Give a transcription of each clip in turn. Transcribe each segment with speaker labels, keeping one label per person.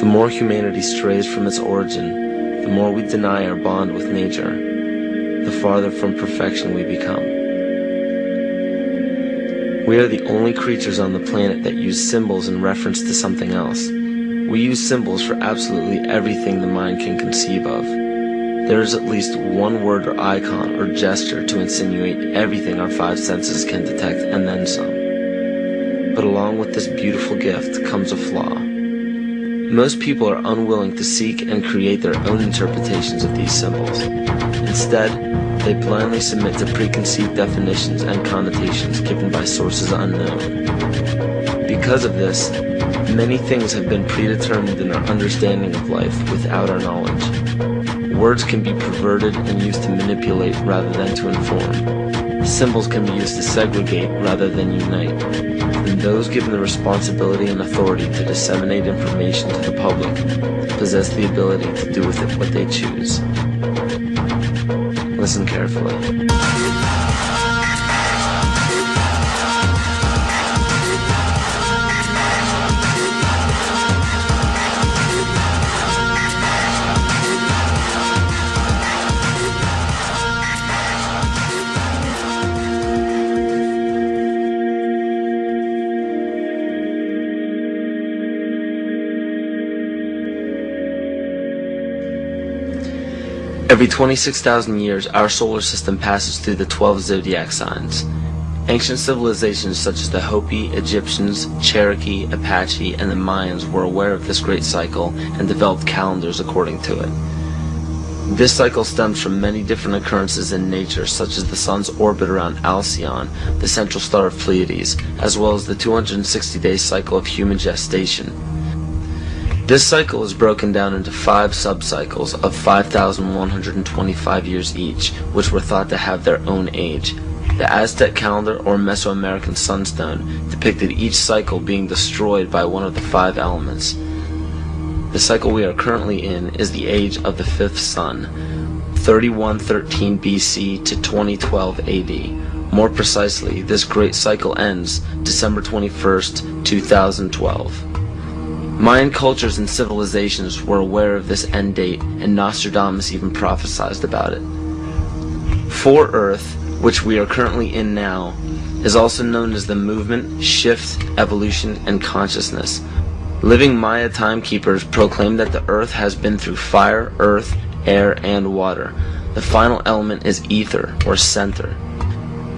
Speaker 1: more humanity strays from its origin, the more we deny our bond with nature, the farther from perfection we become. We are the only creatures on the planet that use symbols in reference to something else. We use symbols for absolutely everything the mind can conceive of. There is at least one word or icon or gesture to insinuate everything our five senses can detect, and then some. But along with this beautiful gift comes a flaw. Most people are unwilling to seek and create their own interpretations of these symbols. Instead, they blindly submit to preconceived definitions and connotations given by sources unknown. Because of this, many things have been predetermined in our understanding of life without our knowledge. Words can be perverted and used to manipulate rather than to inform. Symbols can be used to segregate rather than unite. And those given the responsibility and authority to disseminate information to the public possess the ability to do with it what they choose. Listen carefully. Every 26,000 years, our solar system passes through the 12 zodiac signs. Ancient civilizations such as the Hopi, Egyptians, Cherokee, Apache, and the Mayans were aware of this great cycle and developed calendars according to it. This cycle stems from many different occurrences in nature, such as the sun's orbit around Alcyon, the central star of Pleiades, as well as the 260-day cycle of human gestation. This cycle is broken down into 5 subcycles of 5,125 years each, which were thought to have their own age. The Aztec calendar or Mesoamerican sunstone depicted each cycle being destroyed by one of the 5 elements. The cycle we are currently in is the age of the 5th sun, 3113 BC to 2012 AD. More precisely, this great cycle ends December 21st, 2012. Mayan cultures and civilizations were aware of this end date, and Nostradamus even prophesied about it. For Earth, which we are currently in now, is also known as the movement, shift, evolution, and consciousness. Living Maya timekeepers proclaim that the Earth has been through fire, earth, air, and water. The final element is ether, or center.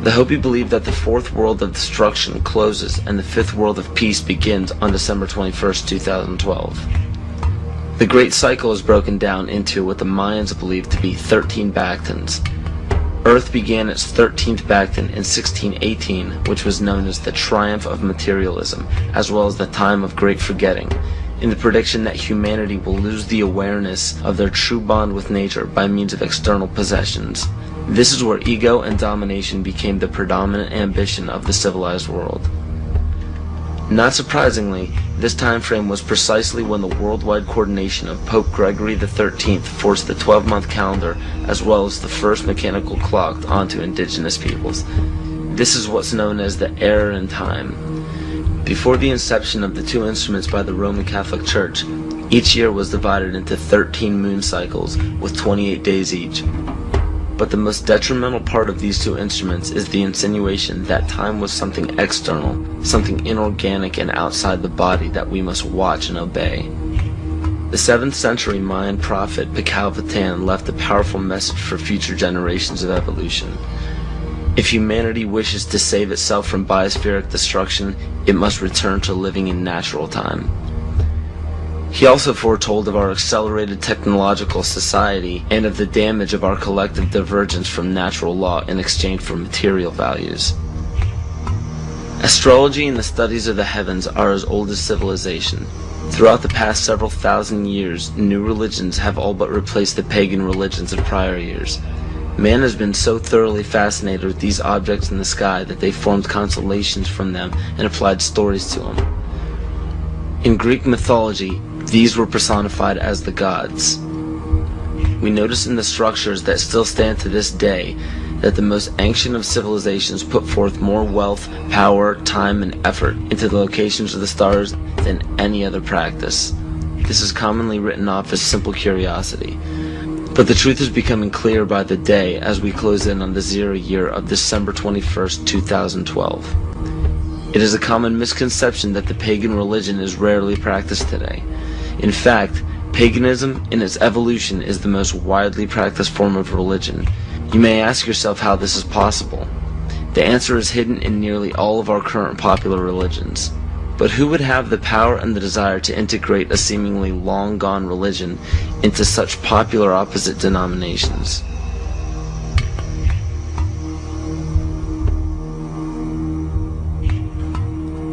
Speaker 1: The Hopi believe that the 4th world of destruction closes and the 5th world of peace begins on December 21st, 2012. The great cycle is broken down into what the Mayans believe to be 13 Bactans. Earth began its 13th Bactan in 1618, which was known as the Triumph of Materialism, as well as the Time of Great Forgetting, in the prediction that humanity will lose the awareness of their true bond with nature by means of external possessions. This is where ego and domination became the predominant ambition of the civilized world. Not surprisingly, this time frame was precisely when the worldwide coordination of Pope Gregory XIII forced the 12-month calendar as well as the first mechanical clock onto indigenous peoples. This is what's known as the error in time. Before the inception of the 2 instruments by the Roman Catholic Church, each year was divided into 13 moon cycles with 28 days each. But the most detrimental part of these 2 instruments is the insinuation that time was something external, something inorganic and outside the body that we must watch and obey. The 7th century Mayan prophet Picalvatan left a powerful message for future generations of evolution. If humanity wishes to save itself from biospheric destruction, it must return to living in natural time. He also foretold of our accelerated technological society and of the damage of our collective divergence from natural law in exchange for material values. Astrology and the studies of the heavens are as old as civilization. Throughout the past several thousand years, new religions have all but replaced the pagan religions of prior years. Man has been so thoroughly fascinated with these objects in the sky that they formed constellations from them and applied stories to them. In Greek mythology, these were personified as the gods. We notice in the structures that still stand to this day that the most ancient of civilizations put forth more wealth, power, time, and effort into the locations of the stars than any other practice. this is commonly written off as simple curiosity. But the truth is becoming clear by the day as we close in on the 0 year of December 21st, 2012. It is a common misconception that the pagan religion is rarely practiced today. In fact, paganism in its evolution is the most widely practiced form of religion. You may ask yourself how this is possible. The answer is hidden in nearly all of our current popular religions. But who would have the power and the desire to integrate a seemingly long-gone religion into such popular opposite denominations?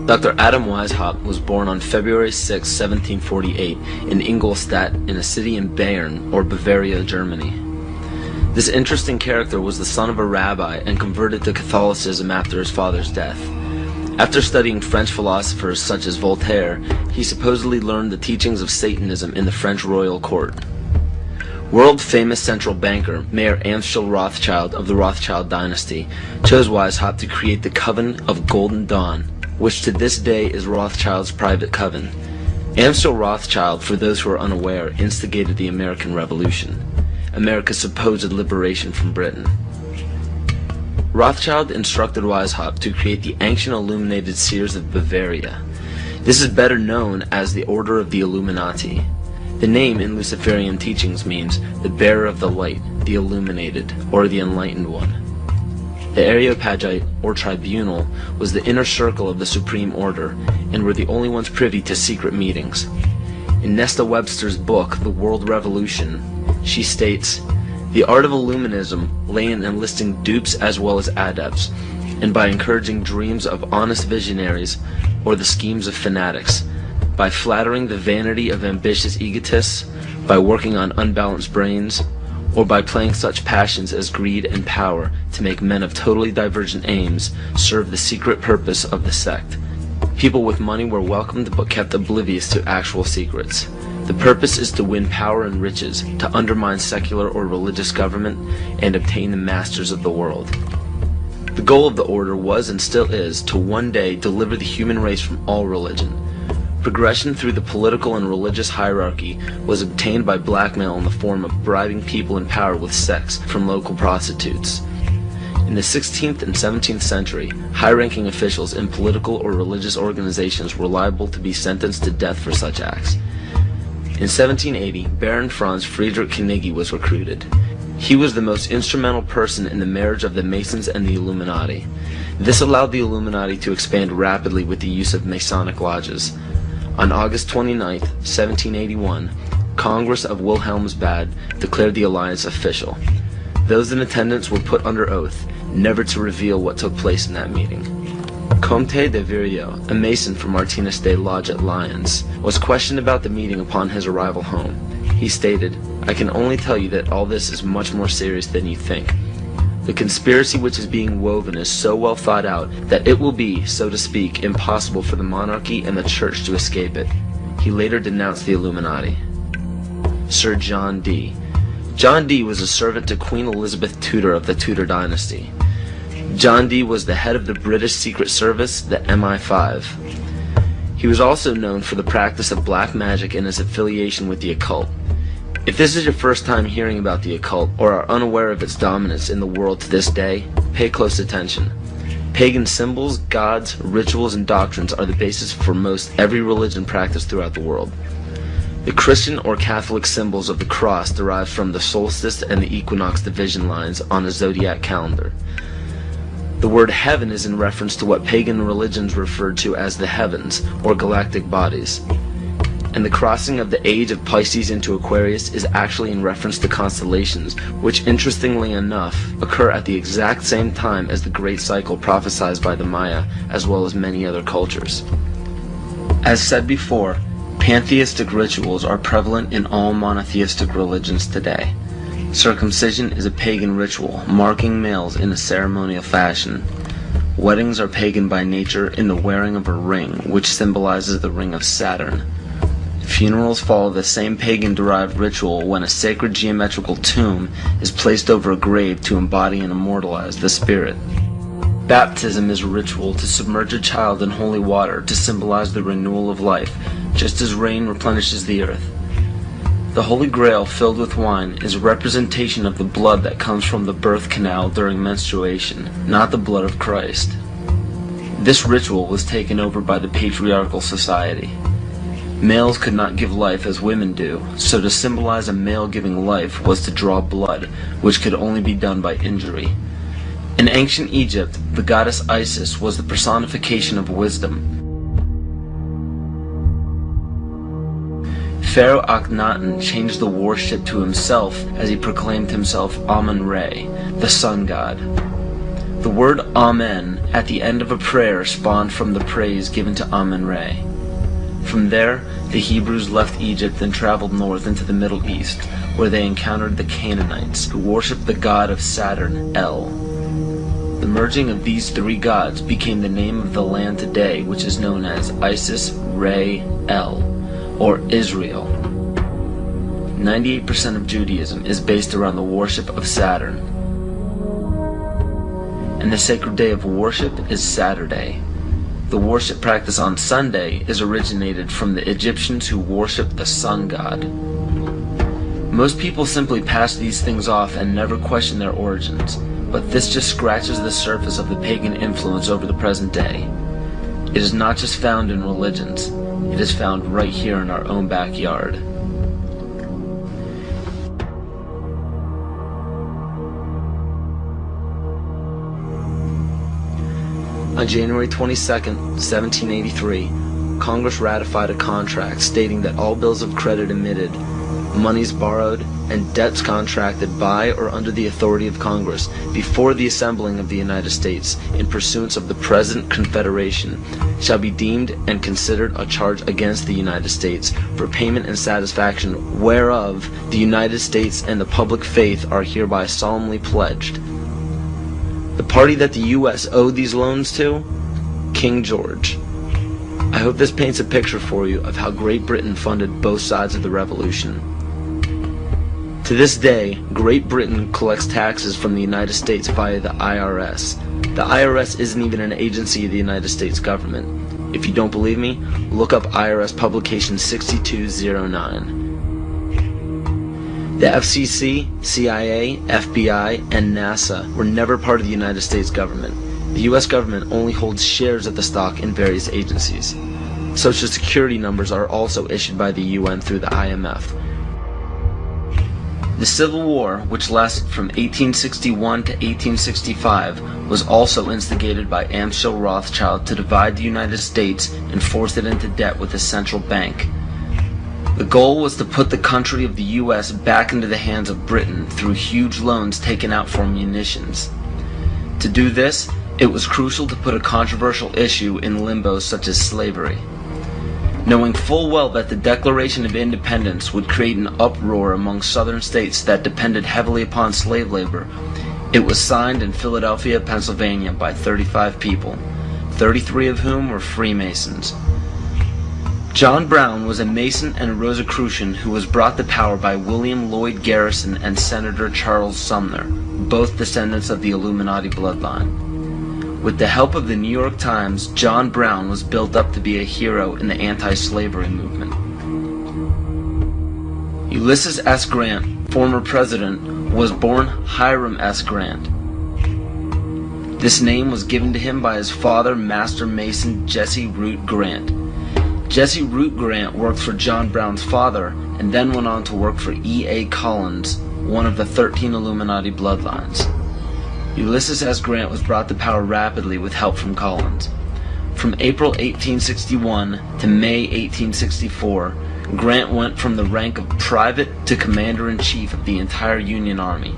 Speaker 1: Dr. Adam Weishaupt was born on February 6, 1748 in Ingolstadt in a city in Bayern, or Bavaria, Germany. This interesting character was the son of a rabbi and converted to Catholicism after his father's death. After studying French philosophers such as Voltaire, he supposedly learned the teachings of Satanism in the French royal court. World-famous central banker Mayer Amschel Rothschild of the Rothschild dynasty chose Weishaupt to create the Coven of Golden Dawn, which to this day is Rothschild's private coven. Amschel Rothschild, for those who are unaware, instigated the American Revolution, America's supposed liberation from Britain. Rothschild instructed Weishaupt to create the Ancient Illuminated Seers of Bavaria. This is better known as the Order of the Illuminati. The name in Luciferian teachings means the bearer of the light, the illuminated, or the enlightened one. The Areopagite, or tribunal, was the inner circle of the Supreme Order, and were the only ones privy to secret meetings. In Nesta Webster's book, The World Revolution, she states, "The art of Illuminism lay in enlisting dupes as well as adepts, and by encouraging dreams of honest visionaries or the schemes of fanatics, by flattering the vanity of ambitious egotists, by working on unbalanced brains, or by playing such passions as greed and power to make men of totally divergent aims serve the secret purpose of the sect. People with money were welcomed but kept oblivious to actual secrets. The purpose is to win power and riches, to undermine secular or religious government, and obtain the masters of the world." The goal of the order was and still is to one day deliver the human race from all religion. Progression through the political and religious hierarchy was obtained by blackmail in the form of bribing people in power with sex from local prostitutes. In the 16th and 17th century, high-ranking officials in political or religious organizations were liable to be sentenced to death for such acts. In 1780, Baron Franz Friedrich Knigge was recruited. He was the most instrumental person in the marriage of the Masons and the Illuminati. This allowed the Illuminati to expand rapidly with the use of Masonic lodges. On August 29, 1781, Congress of Wilhelmsbad declared the alliance official. Those in attendance were put under oath, never to reveal what took place in that meeting. Comte de Virieu, a Mason from Martinez de Lodge at Lyons, was questioned about the meeting upon his arrival home. He stated, "I can only tell you that all this is much more serious than you think. The conspiracy which is being woven is so well thought out that it will be, so to speak, impossible for the monarchy and the church to escape it." He later denounced the Illuminati. Sir John Dee. John Dee was a servant to Queen Elizabeth Tudor of the Tudor dynasty. John Dee was the head of the British Secret Service, the MI5. He was also known for the practice of black magic and his affiliation with the occult. If this is your first time hearing about the occult, or are unaware of its dominance in the world to this day, pay close attention. Pagan symbols, gods, rituals, and doctrines are the basis for most every religion practiced throughout the world. The Christian or Catholic symbols of the cross derive from the solstice and the equinox division lines on a zodiac calendar. The word heaven is in reference to what pagan religions referred to as the heavens, or galactic bodies. And the crossing of the age of Pisces into Aquarius is actually in reference to constellations, which interestingly enough occur at the exact same time as the great cycle prophesied by the Maya, as well as many other cultures. As said before, pantheistic rituals are prevalent in all monotheistic religions today. Circumcision is a pagan ritual, marking males in a ceremonial fashion. Weddings are pagan by nature in the wearing of a ring, which symbolizes the ring of Saturn. Funerals follow the same pagan-derived ritual when a sacred geometrical tomb is placed over a grave to embody and immortalize the spirit. Baptism is a ritual to submerge a child in holy water to symbolize the renewal of life, just as rain replenishes the earth. The Holy Grail filled with wine is a representation of the blood that comes from the birth canal during menstruation, not the blood of Christ. This ritual was taken over by the patriarchal society. Males could not give life as women do, so to symbolize a male giving life was to draw blood, which could only be done by injury. In ancient Egypt, the goddess Isis was the personification of wisdom. Pharaoh Akhenaten changed the worship to himself as he proclaimed himself Amun-Re, the sun god. The word Amen at the end of a prayer spawned from the praise given to Amun-Re. From there, the Hebrews left Egypt and traveled north into the Middle East, where they encountered the Canaanites, who worshipped the god of Saturn, El. The merging of these three gods became the name of the land today, which is known as Isis, Re, El, or Israel. 98% of Judaism is based around the worship of Saturn. And the sacred day of worship is Saturday. The worship practice on Sunday is originated from the Egyptians who worshipped the sun god. Most people simply pass these things off and never question their origins, but this just scratches the surface of the pagan influence over the present day. It is not just found in religions, it is found right here in our own backyard. On January 22, 1783, Congress ratified a contract stating that all bills of credit emitted, monies borrowed, and debts contracted by or under the authority of Congress before the assembling of the United States in pursuance of the present Confederation shall be deemed and considered a charge against the United States for payment and satisfaction whereof the United States and the public faith are hereby solemnly pledged. The party that the U.S. owed these loans to? King George. I hope this paints a picture for you of how Great Britain funded both sides of the Revolution. To this day, Great Britain collects taxes from the United States via the IRS. The IRS isn't even an agency of the United States government. If you don't believe me, look up IRS publication 6209. The FCC, CIA, FBI, and NASA were never part of the United States government. The U.S. government only holds shares of the stock in various agencies. Social Security numbers are also issued by the UN through the IMF. The Civil War, which lasted from 1861 to 1865, was also instigated by Amschel Rothschild to divide the United States and force it into debt with a central bank. The goal was to put the country of the U.S. back into the hands of Britain through huge loans taken out for munitions. To do this, it was crucial to put a controversial issue in limbo such as slavery. Knowing full well that the Declaration of Independence would create an uproar among southern states that depended heavily upon slave labor, it was signed in Philadelphia, Pennsylvania by 35 people, 33 of whom were Freemasons. John Brown was a Mason and a Rosicrucian who was brought to power by William Lloyd Garrison and Senator Charles Sumner, both descendants of the Illuminati bloodline. With the help of the New York Times, John Brown was built up to be a hero in the anti-slavery movement. Ulysses S. Grant, former president, was born Hiram S. Grant. This name was given to him by his father, Master Mason Jesse Root Grant. Jesse Root Grant worked for John Brown's father and then went on to work for E.A. Collins, one of the 13 Illuminati bloodlines. Ulysses S. Grant was brought to power rapidly with help from Collins. From April 1861 to May 1864, Grant went from the rank of private to commander-in-chief of the entire Union Army.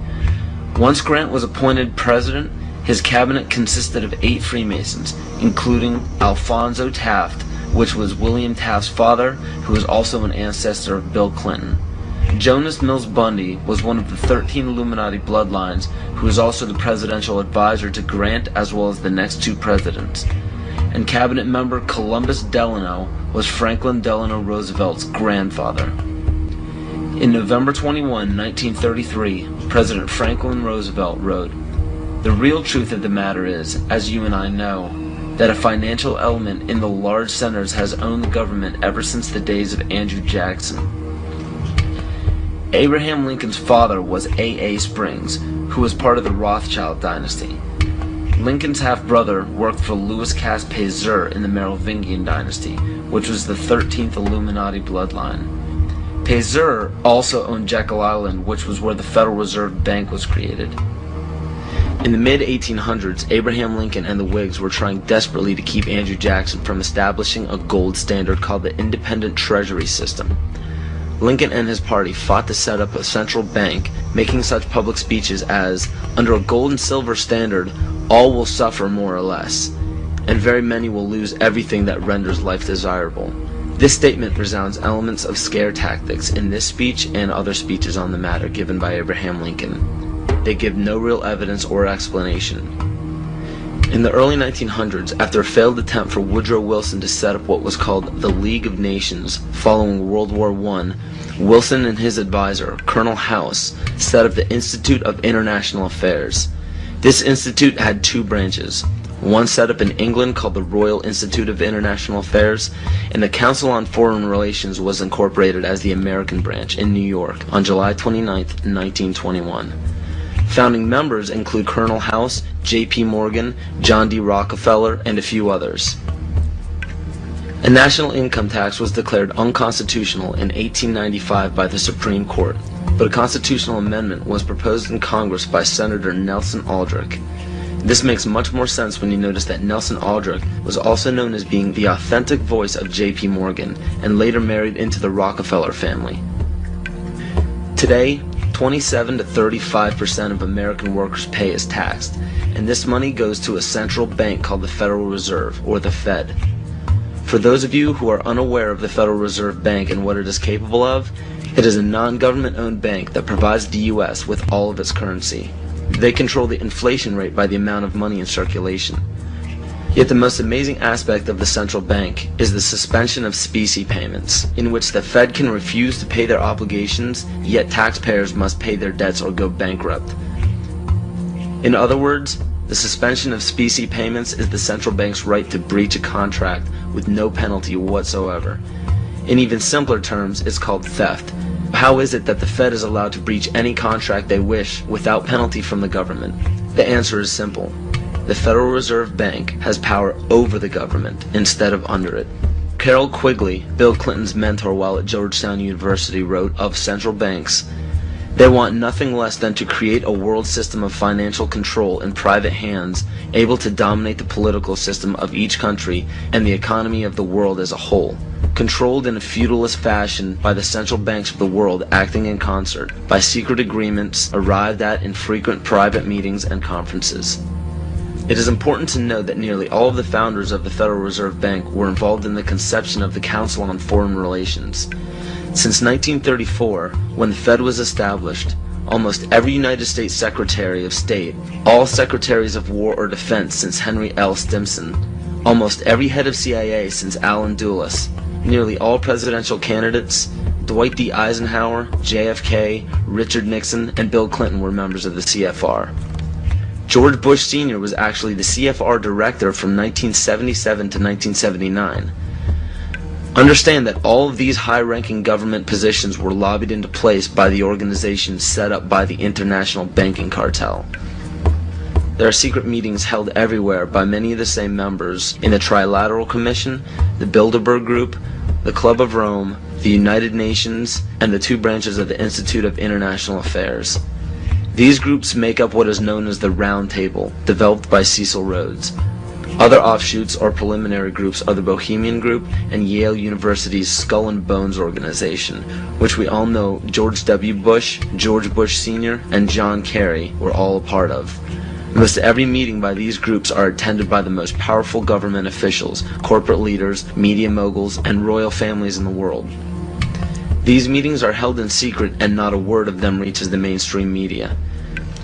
Speaker 1: Once Grant was appointed president, his cabinet consisted of 8 Freemasons, including Alphonso Taft, which was William Taft's father, who was also an ancestor of Bill Clinton. Jonas Mills Bundy was one of the 13 Illuminati bloodlines, who was also the presidential advisor to Grant as well as the next 2 presidents. And cabinet member Columbus Delano was Franklin Delano Roosevelt's grandfather. In November 21, 1933, President Franklin Roosevelt wrote, The real truth of the matter is, as you and I know, that a financial element in the large centers has owned the government ever since the days of Andrew Jackson. Abraham Lincoln's father was A.A. Springs, who was part of the Rothschild dynasty. Lincoln's half-brother worked for Louis Pasteur in the Merovingian dynasty, which was the 13th Illuminati bloodline. Pasteur also owned Jekyll Island, which was where the Federal Reserve Bank was created. In the mid-1800s, Abraham Lincoln and the Whigs were trying desperately to keep Andrew Jackson from establishing a gold standard called the Independent Treasury System. Lincoln and his party fought to set up a central bank, making such public speeches as, "Under a gold and silver standard, all will suffer more or less, and very many will lose everything that renders life desirable." This statement resounds elements of scare tactics in this speech and other speeches on the matter given by Abraham Lincoln. They give no real evidence or explanation. In the early 1900s, after a failed attempt for Woodrow Wilson to set up what was called the League of Nations following World War I, Wilson and his advisor, Colonel House, set up the Institute of International Affairs. This institute had two branches, one set up in England called the Royal Institute of International Affairs, and the Council on Foreign Relations was incorporated as the American branch in New York on July 29, 1921. Founding members include Colonel House, J.P. Morgan, John D. Rockefeller, and a few others. A national income tax was declared unconstitutional in 1895 by the Supreme Court, but a constitutional amendment was proposed in Congress by Senator Nelson Aldrich. This makes much more sense when you notice that Nelson Aldrich was also known as being the authentic voice of J.P. Morgan and later married into the Rockefeller family. Today, 27 to 35% of American workers' pay is taxed, and this money goes to a central bank called the Federal Reserve, or the Fed. For those of you who are unaware of the Federal Reserve Bank and what it is capable of, it is a non-government-owned bank that provides the U.S. with all of its currency. They control the inflation rate by the amount of money in circulation. Yet the most amazing aspect of the central bank is the suspension of specie payments, in which the Fed can refuse to pay their obligations, yet taxpayers must pay their debts or go bankrupt. In other words, the suspension of specie payments is the central bank's right to breach a contract with no penalty whatsoever. In even simpler terms, it's called theft. How is it that the Fed is allowed to breach any contract they wish without penalty from the government? The answer is simple. The Federal Reserve Bank has power over the government instead of under it. Carroll Quigley, Bill Clinton's mentor while at Georgetown University, wrote of central banks, "They want nothing less than to create a world system of financial control in private hands, able to dominate the political system of each country and the economy of the world as a whole, controlled in a feudalist fashion by the central banks of the world acting in concert, by secret agreements arrived at in frequent private meetings and conferences." It is important to note that nearly all of the founders of the Federal Reserve Bank were involved in the conception of the Council on Foreign Relations. Since 1934, when the Fed was established, almost every United States Secretary of State, all Secretaries of War or Defense since Henry L. Stimson, almost every head of CIA since Allen Dulles, nearly all presidential candidates, Dwight D. Eisenhower, JFK, Richard Nixon, and Bill Clinton were members of the CFR. George Bush Sr. was actually the CFR director from 1977 to 1979. Understand that all of these high-ranking government positions were lobbied into place by the organizations set up by the international banking cartel. There are secret meetings held everywhere by many of the same members in the Trilateral Commission, the Bilderberg Group, the Club of Rome, the United Nations, and the two branches of the Institute of International Affairs. These groups make up what is known as the Round Table, developed by Cecil Rhodes. Other offshoots or preliminary groups are the Bohemian Group and Yale University's Skull and Bones organization, which we all know George W. Bush, George Bush Sr., and John Kerry were all a part of. Most every meeting by these groups are attended by the most powerful government officials, corporate leaders, media moguls, and royal families in the world. These meetings are held in secret and not a word of them reaches the mainstream media.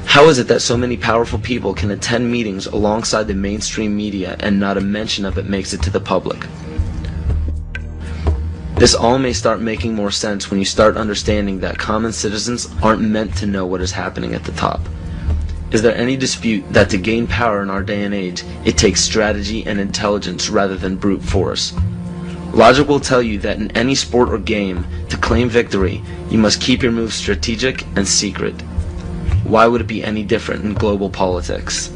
Speaker 1: How is it that so many powerful people can attend meetings alongside the mainstream media and not a mention of it makes it to the public? This all may start making more sense when you start understanding that common citizens aren't meant to know what is happening at the top. Is there any dispute that to gain power in our day and age, it takes strategy and intelligence rather than brute force? Logic will tell you that in any sport or game, to claim victory, you must keep your moves strategic and secret. Why would it be any different in global politics?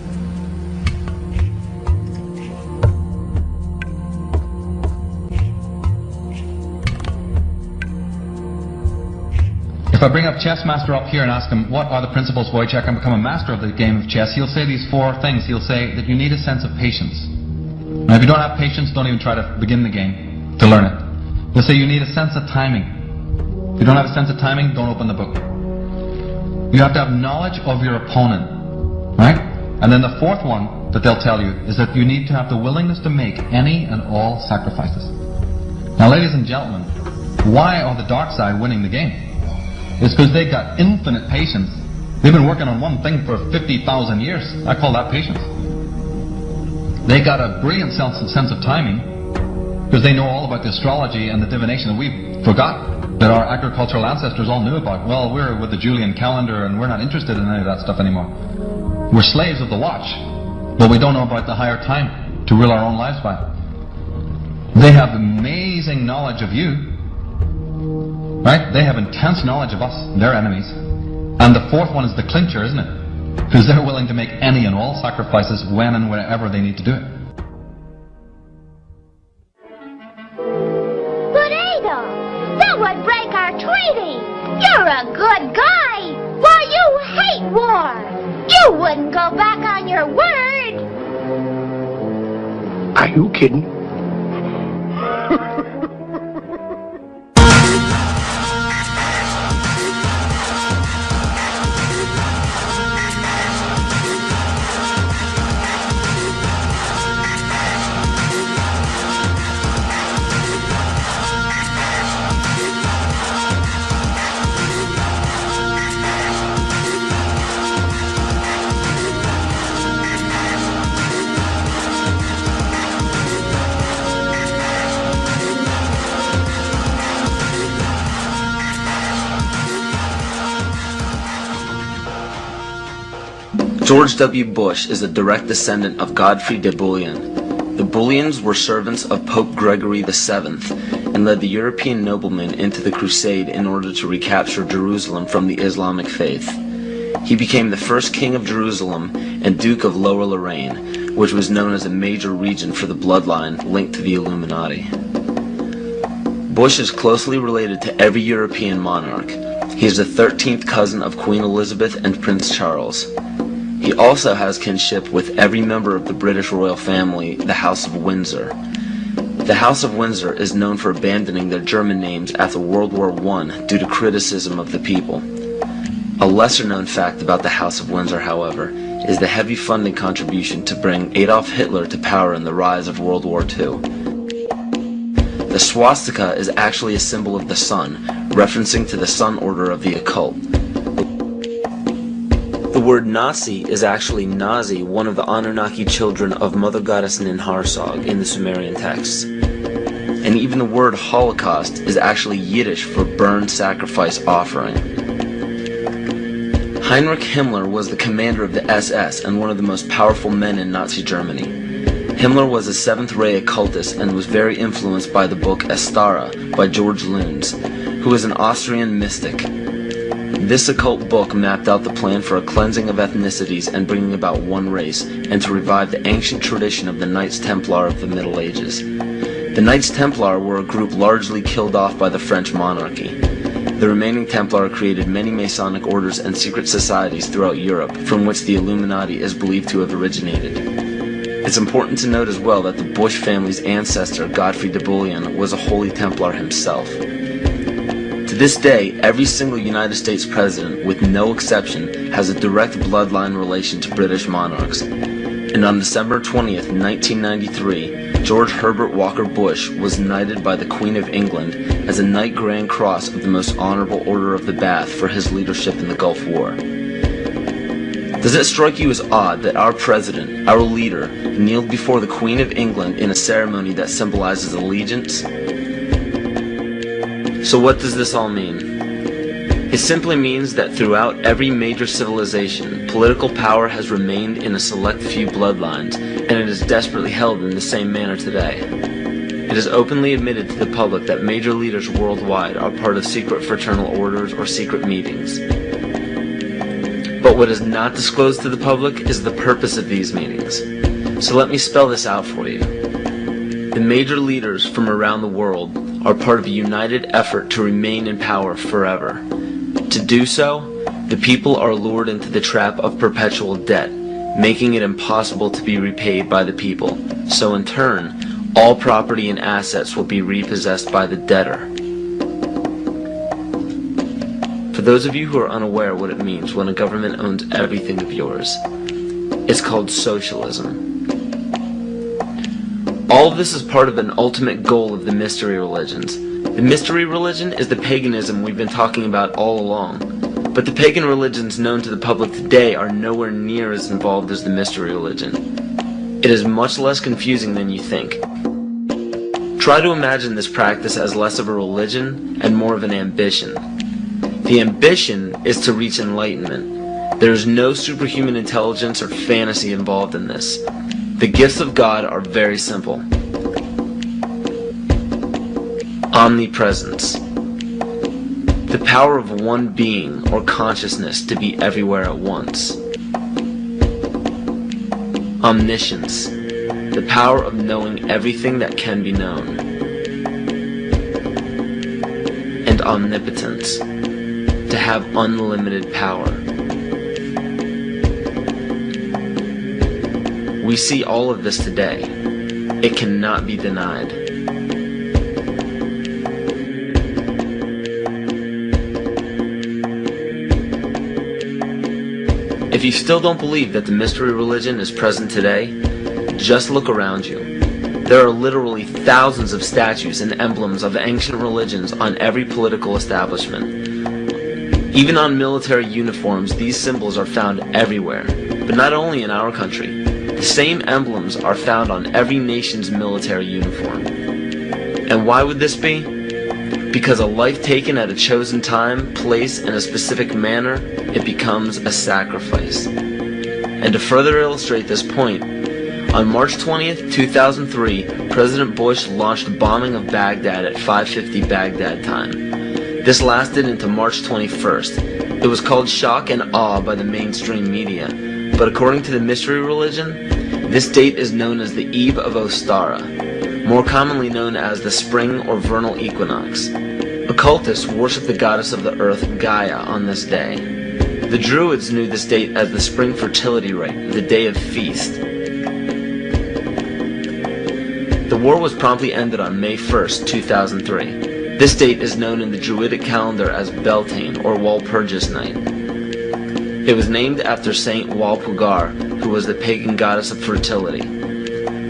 Speaker 2: If I bring up Chess Master up here and ask him, what are the principles, Wojciech, and become a master of the game of chess, he'll say these 4 things. He'll say that you need a sense of patience. Now, if you don't have patience, don't even try to begin the game to learn it. He'll say you need a sense of timing. If you don't have a sense of timing, don't open the book. You have to have knowledge of your opponent, right? And then the 4th one that they'll tell you is that you need to have the willingness to make any and all sacrifices. Now, ladies and gentlemen, why are the dark side winning the game? It's because they've got infinite patience. They've been working on one thing for 50,000 years. I call that patience. They got a brilliant sense of timing because they know all about the astrology and the divination that we forgot, that our agricultural ancestors all knew about. Well, we're with the Julian calendar and we're not interested in any of that stuff anymore. We're slaves of the watch, but we don't know about the higher time to rule our own lives by. They have amazing knowledge of you. Right? They have intense knowledge of us, their enemies. And the 4th one is the clincher, isn't it? Because they're willing to make any and all sacrifices when and wherever they need to do it.
Speaker 3: But Adolf, that would break our treaty. You're a good guy. Why, you hate war. You wouldn't go back on your word.
Speaker 4: Are you kidding?
Speaker 1: George W. Bush is a direct descendant of Godfrey de Bouillon. The Bouillons were servants of Pope Gregory VII and led the European noblemen into the crusade in order to recapture Jerusalem from the Islamic faith. He became the first king of Jerusalem and Duke of Lower Lorraine, which was known as a major region for the bloodline linked to the Illuminati. Bush is closely related to every European monarch. He is the 13th cousin of Queen Elizabeth and Prince Charles. He also has kinship with every member of the British royal family, the House of Windsor. The House of Windsor is known for abandoning their German names after World War I due to criticism of the people. A lesser-known fact about the House of Windsor, however, is the heavy funding contribution to bring Adolf Hitler to power in the rise of World War II. The swastika is actually a symbol of the sun, referencing to the sun order of the occult. The word Nazi is actually Nazi, one of the Anunnaki children of Mother Goddess Ninharsag in the Sumerian texts. And even the word Holocaust is actually Yiddish for burn, sacrifice, offering. Heinrich Himmler was the commander of the SS and one of the most powerful men in Nazi Germany. Himmler was a seventh-ray occultist and was very influenced by the book Astara by George Luns, who is an Austrian mystic. This occult book mapped out the plan for a cleansing of ethnicities and bringing about one race, and to revive the ancient tradition of the Knights Templar of the Middle Ages. The Knights Templar were a group largely killed off by the French monarchy. The remaining Templar created many Masonic orders and secret societies throughout Europe, from which the Illuminati is believed to have originated. It's important to note as well that the Bush family's ancestor, Godfrey de Bouillon, was a Holy Templar himself. To this day, every single United States president, with no exception, has a direct bloodline relation to British monarchs. And on December 20th, 1993, George Herbert Walker Bush was knighted by the Queen of England as a Knight Grand Cross of the Most Honorable Order of the Bath for his leadership in the Gulf War. Does it strike you as odd that our president, our leader, kneeled before the Queen of England in a ceremony that symbolizes allegiance? So what does this all mean? It simply means that throughout every major civilization, political power has remained in a select few bloodlines, and it is desperately held in the same manner today. It is openly admitted to the public that major leaders worldwide are part of secret fraternal orders or secret meetings. But what is not disclosed to the public is the purpose of these meetings. So let me spell this out for you. The major leaders from around the world are part of a united effort to remain in power forever. To do so, the people are lured into the trap of perpetual debt, making it impossible to be repaid by the people. So in turn, all property and assets will be repossessed by the debtor. For those of you who are unaware what it means when a government owns everything of yours, it's called socialism. All of this is part of an ultimate goal of the mystery religions. The mystery religion is the paganism we've been talking about all along, but the pagan religions known to the public today are nowhere near as involved as the mystery religion. It is much less confusing than you think. Try to imagine this practice as less of a religion and more of an ambition. The ambition is to reach enlightenment. There is no superhuman intelligence or fantasy involved in this. The gifts of God are very simple. Omnipresence. The power of one being or consciousness to be everywhere at once. Omniscience. The power of knowing everything that can be known. And omnipotence. To have unlimited power. We see all of this today. It cannot be denied. If you still don't believe that the mystery religion is present today, just look around you. There are literally thousands of statues and emblems of ancient religions on every political establishment. Even on military uniforms, these symbols are found everywhere, but not only in our country. The same emblems are found on every nation's military uniform. And why would this be? Because a life taken at a chosen time, place, and a specific manner, it becomes a sacrifice. And to further illustrate this point, on March 20th, 2003, President Bush launched a bombing of Baghdad at 5:50 Baghdad time. This lasted into March 21st. It was called shock and awe by the mainstream media, but according to the mystery religion, this date is known as the Eve of Ostara, more commonly known as the spring or vernal equinox. Occultists worship the goddess of the earth, Gaia, on this day. The Druids knew this date as the spring fertility rite, the day of feast. The war was promptly ended on May 1st, 2003. This date is known in the Druidic calendar as Beltane, or Walpurgis Night. It was named after Saint Walpurgar, who was the pagan goddess of fertility.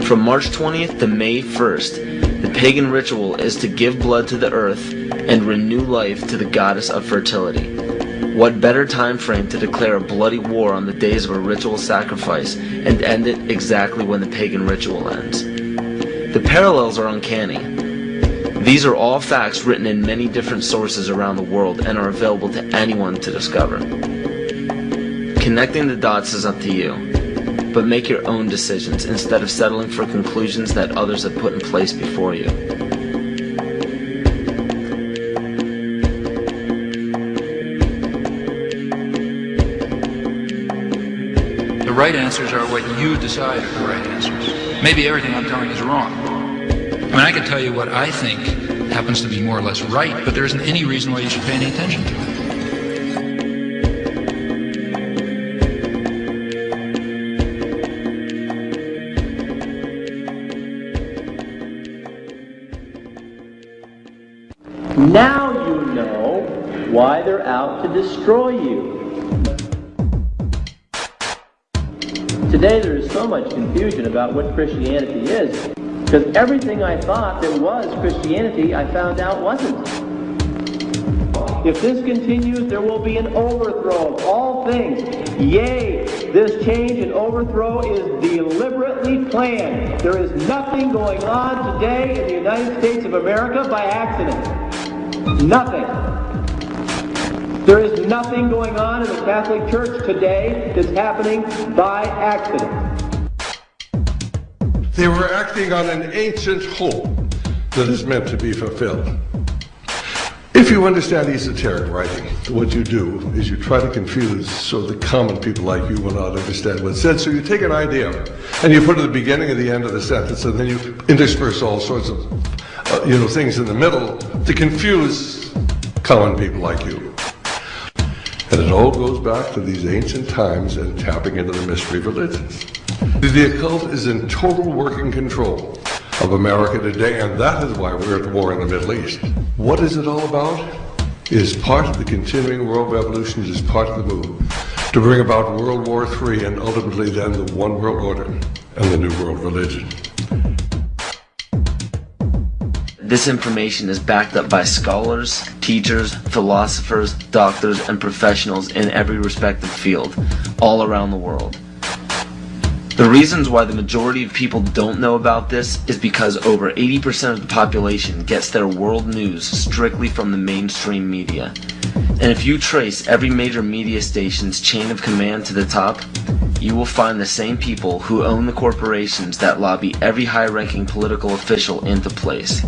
Speaker 1: From March 20th to May 1st, the pagan ritual is to give blood to the earth and renew life to the goddess of fertility. What better time frame to declare a bloody war on the days of a ritual sacrifice and end it exactly when the pagan ritual ends? The parallels are uncanny. These are all facts written in many different sources around the world and are available to anyone to discover. Connecting the dots is up to you, but make your own decisions instead of settling for conclusions that others have put in place before you.
Speaker 4: The right answers are what you decide are the right answers. Maybe everything I'm telling you is wrong. I mean, I can tell you what I think happens to be more or less right, but there isn't any reason why you should pay any attention to it.
Speaker 5: Now you know why they're out to destroy you. Today there is so much confusion about what Christianity is, because everything I thought that was Christianity, I found out wasn't. If this continues, there will be an overthrow of all things. Yea, this change and overthrow is deliberately planned. There is nothing going on today in the United States of America by accident. Nothing. There is nothing going on in the Catholic Church today that's happening by accident.
Speaker 6: They were acting on an ancient hope that is meant to be fulfilled. If you understand esoteric writing, what you do is you try to confuse so the common people like you will not understand what's said. So you take an idea and you put it at the beginning and the end of the sentence, and then you intersperse all sorts of things in the middle to confuse common people like you. And it all goes back to these ancient times and tapping into the mystery religions. The occult is in total working control of America today, and that is why we're at war in the Middle East. What is it all about? It is part of the continuing world revolution. It is part of the move to bring about World War III and ultimately then the one world order and the new world religion.
Speaker 1: This information is backed up by scholars, teachers, philosophers, doctors, and professionals in every respective field, all around the world. The reasons why the majority of people don't know about this is because over 80% of the population gets their world news strictly from the mainstream media. And if you trace every major media station's chain of command to the top, you will find the same people who own the corporations that lobby every high-ranking political official into place.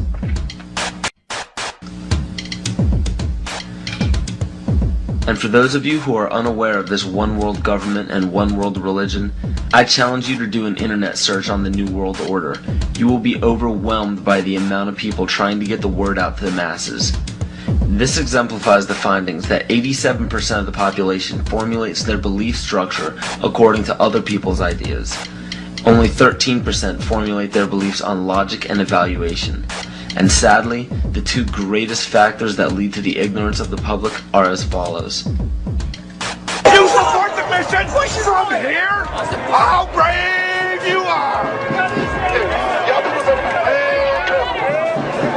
Speaker 1: And for those of you who are unaware of this one world government and one world religion, I challenge you to do an internet search on the New World Order. You will be overwhelmed by the amount of people trying to get the word out to the masses. This exemplifies the findings that 87% of the population formulates their belief structure according to other people's ideas. Only 13% formulate their beliefs on logic and evaluation. And sadly, the two greatest factors that lead to the ignorance of the public are as follows.
Speaker 7: You support the mission from here? How brave you are!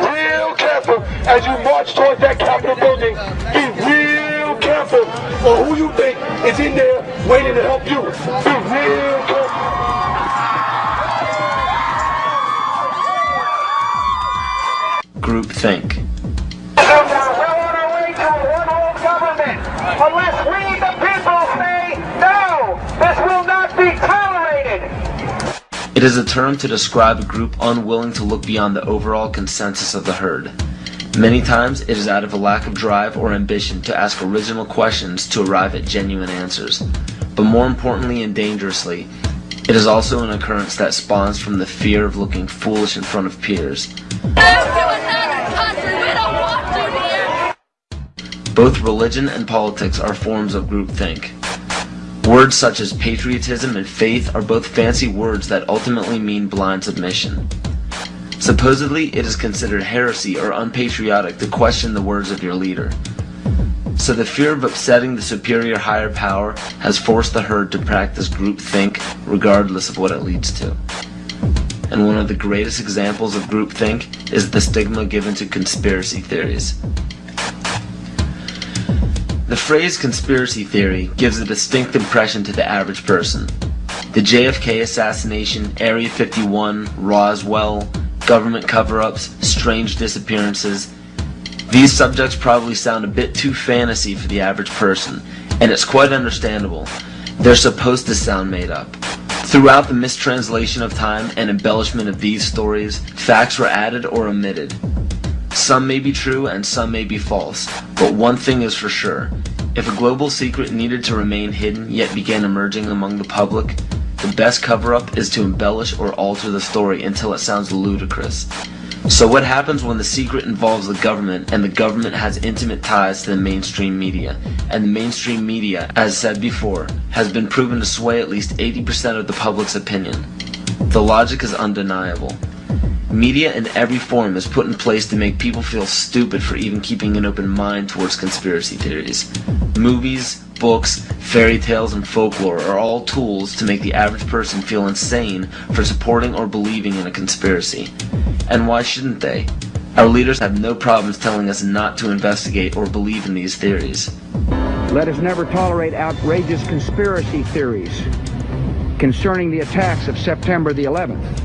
Speaker 7: Real careful as you march towards that Capitol building. Be real careful for who you think is in there waiting to help you. Be real careful.
Speaker 1: Groupthink.
Speaker 7: We're on our way to a one-world government. Unless we, the people, say no, this will not be tolerated.
Speaker 1: It is a term to describe a group unwilling to look beyond the overall consensus of the herd. Many times it is out of a lack of drive or ambition to ask original questions to arrive at genuine answers. But more importantly and dangerously, it is also an occurrence that spawns from the fear of looking foolish in front of peers. Both religion and politics are forms of groupthink. Words such as patriotism and faith are both fancy words that ultimately mean blind submission. Supposedly, it is considered heresy or unpatriotic to question the words of your leader. So the fear of upsetting the superior higher power has forced the herd to practice groupthink regardless of what it leads to. And one of the greatest examples of groupthink is the stigma given to conspiracy theories. The phrase conspiracy theory gives a distinct impression to the average person. The JFK assassination, Area 51, Roswell, government cover-ups, strange disappearances. These subjects probably sound a bit too fantasy for the average person, and it's quite understandable. They're supposed to sound made up. Throughout the mistranslation of time and embellishment of these stories, facts were added or omitted. Some may be true and some may be false, but one thing is for sure. If a global secret needed to remain hidden yet began emerging among the public, the best cover-up is to embellish or alter the story until it sounds ludicrous. So what happens when the secret involves the government and the government has intimate ties to the mainstream media? And the mainstream media, as said before, has been proven to sway at least 80% of the public's opinion. The logic is undeniable. Media in every form is put in place to make people feel stupid for even keeping an open mind towards conspiracy theories. Movies, books, fairy tales, and folklore are all tools to make the average person feel insane for supporting or believing in a conspiracy. And why shouldn't they? Our leaders have no problems telling us not to investigate or believe in these theories.
Speaker 8: Let us never tolerate outrageous conspiracy theories concerning the attacks of September the 11th.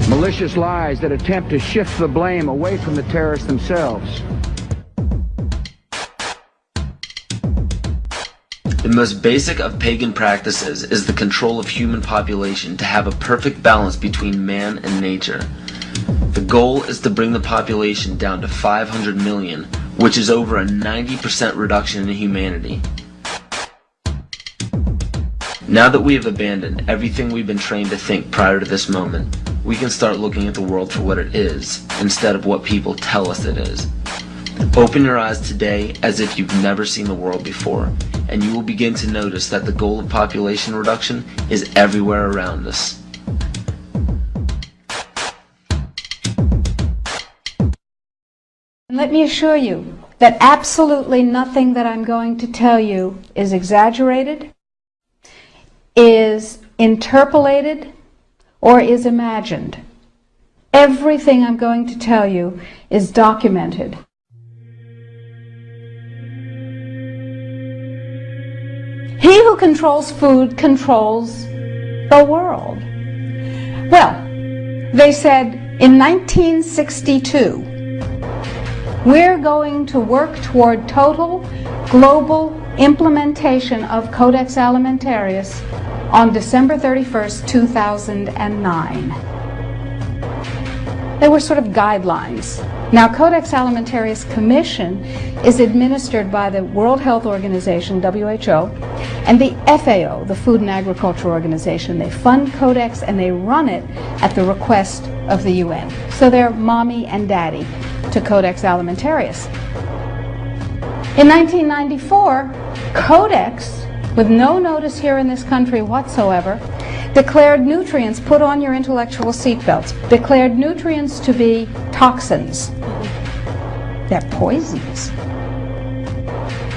Speaker 8: Malicious lies that attempt to shift the blame away from the terrorists themselves.
Speaker 1: The most basic of pagan practices is the control of human population to have a perfect balance between man and nature. The goal is to bring the population down to 500 million, which is over a 90% reduction in humanity. Now that we have abandoned everything we've been trained to think prior to this moment, we can start looking at the world for what it is, instead of what people tell us it is. Open your eyes today as if you've never seen the world before, and you will begin to notice that the goal of population reduction is everywhere around us.
Speaker 9: Let me assure you that absolutely nothing that I'm going to tell you is exaggerated, is interpolated, or is imagined. Everything I'm going to tell you is documented. He who controls food controls the world. Well, they said in 1962, we're going to work toward total global implementation of Codex Alimentarius on December 31st, 2009. They were sort of guidelines. Now, Codex Alimentarius Commission is administered by the World Health Organization, WHO, and the FAO, the Food and Agriculture Organization. They fund Codex and they run it at the request of the UN. So they're mommy and daddy to Codex Alimentarius. In 1994, Codex, with no notice here in this country whatsoever, declared nutrients, put on your intellectual seatbelts, declared nutrients to be toxins. They're poisons.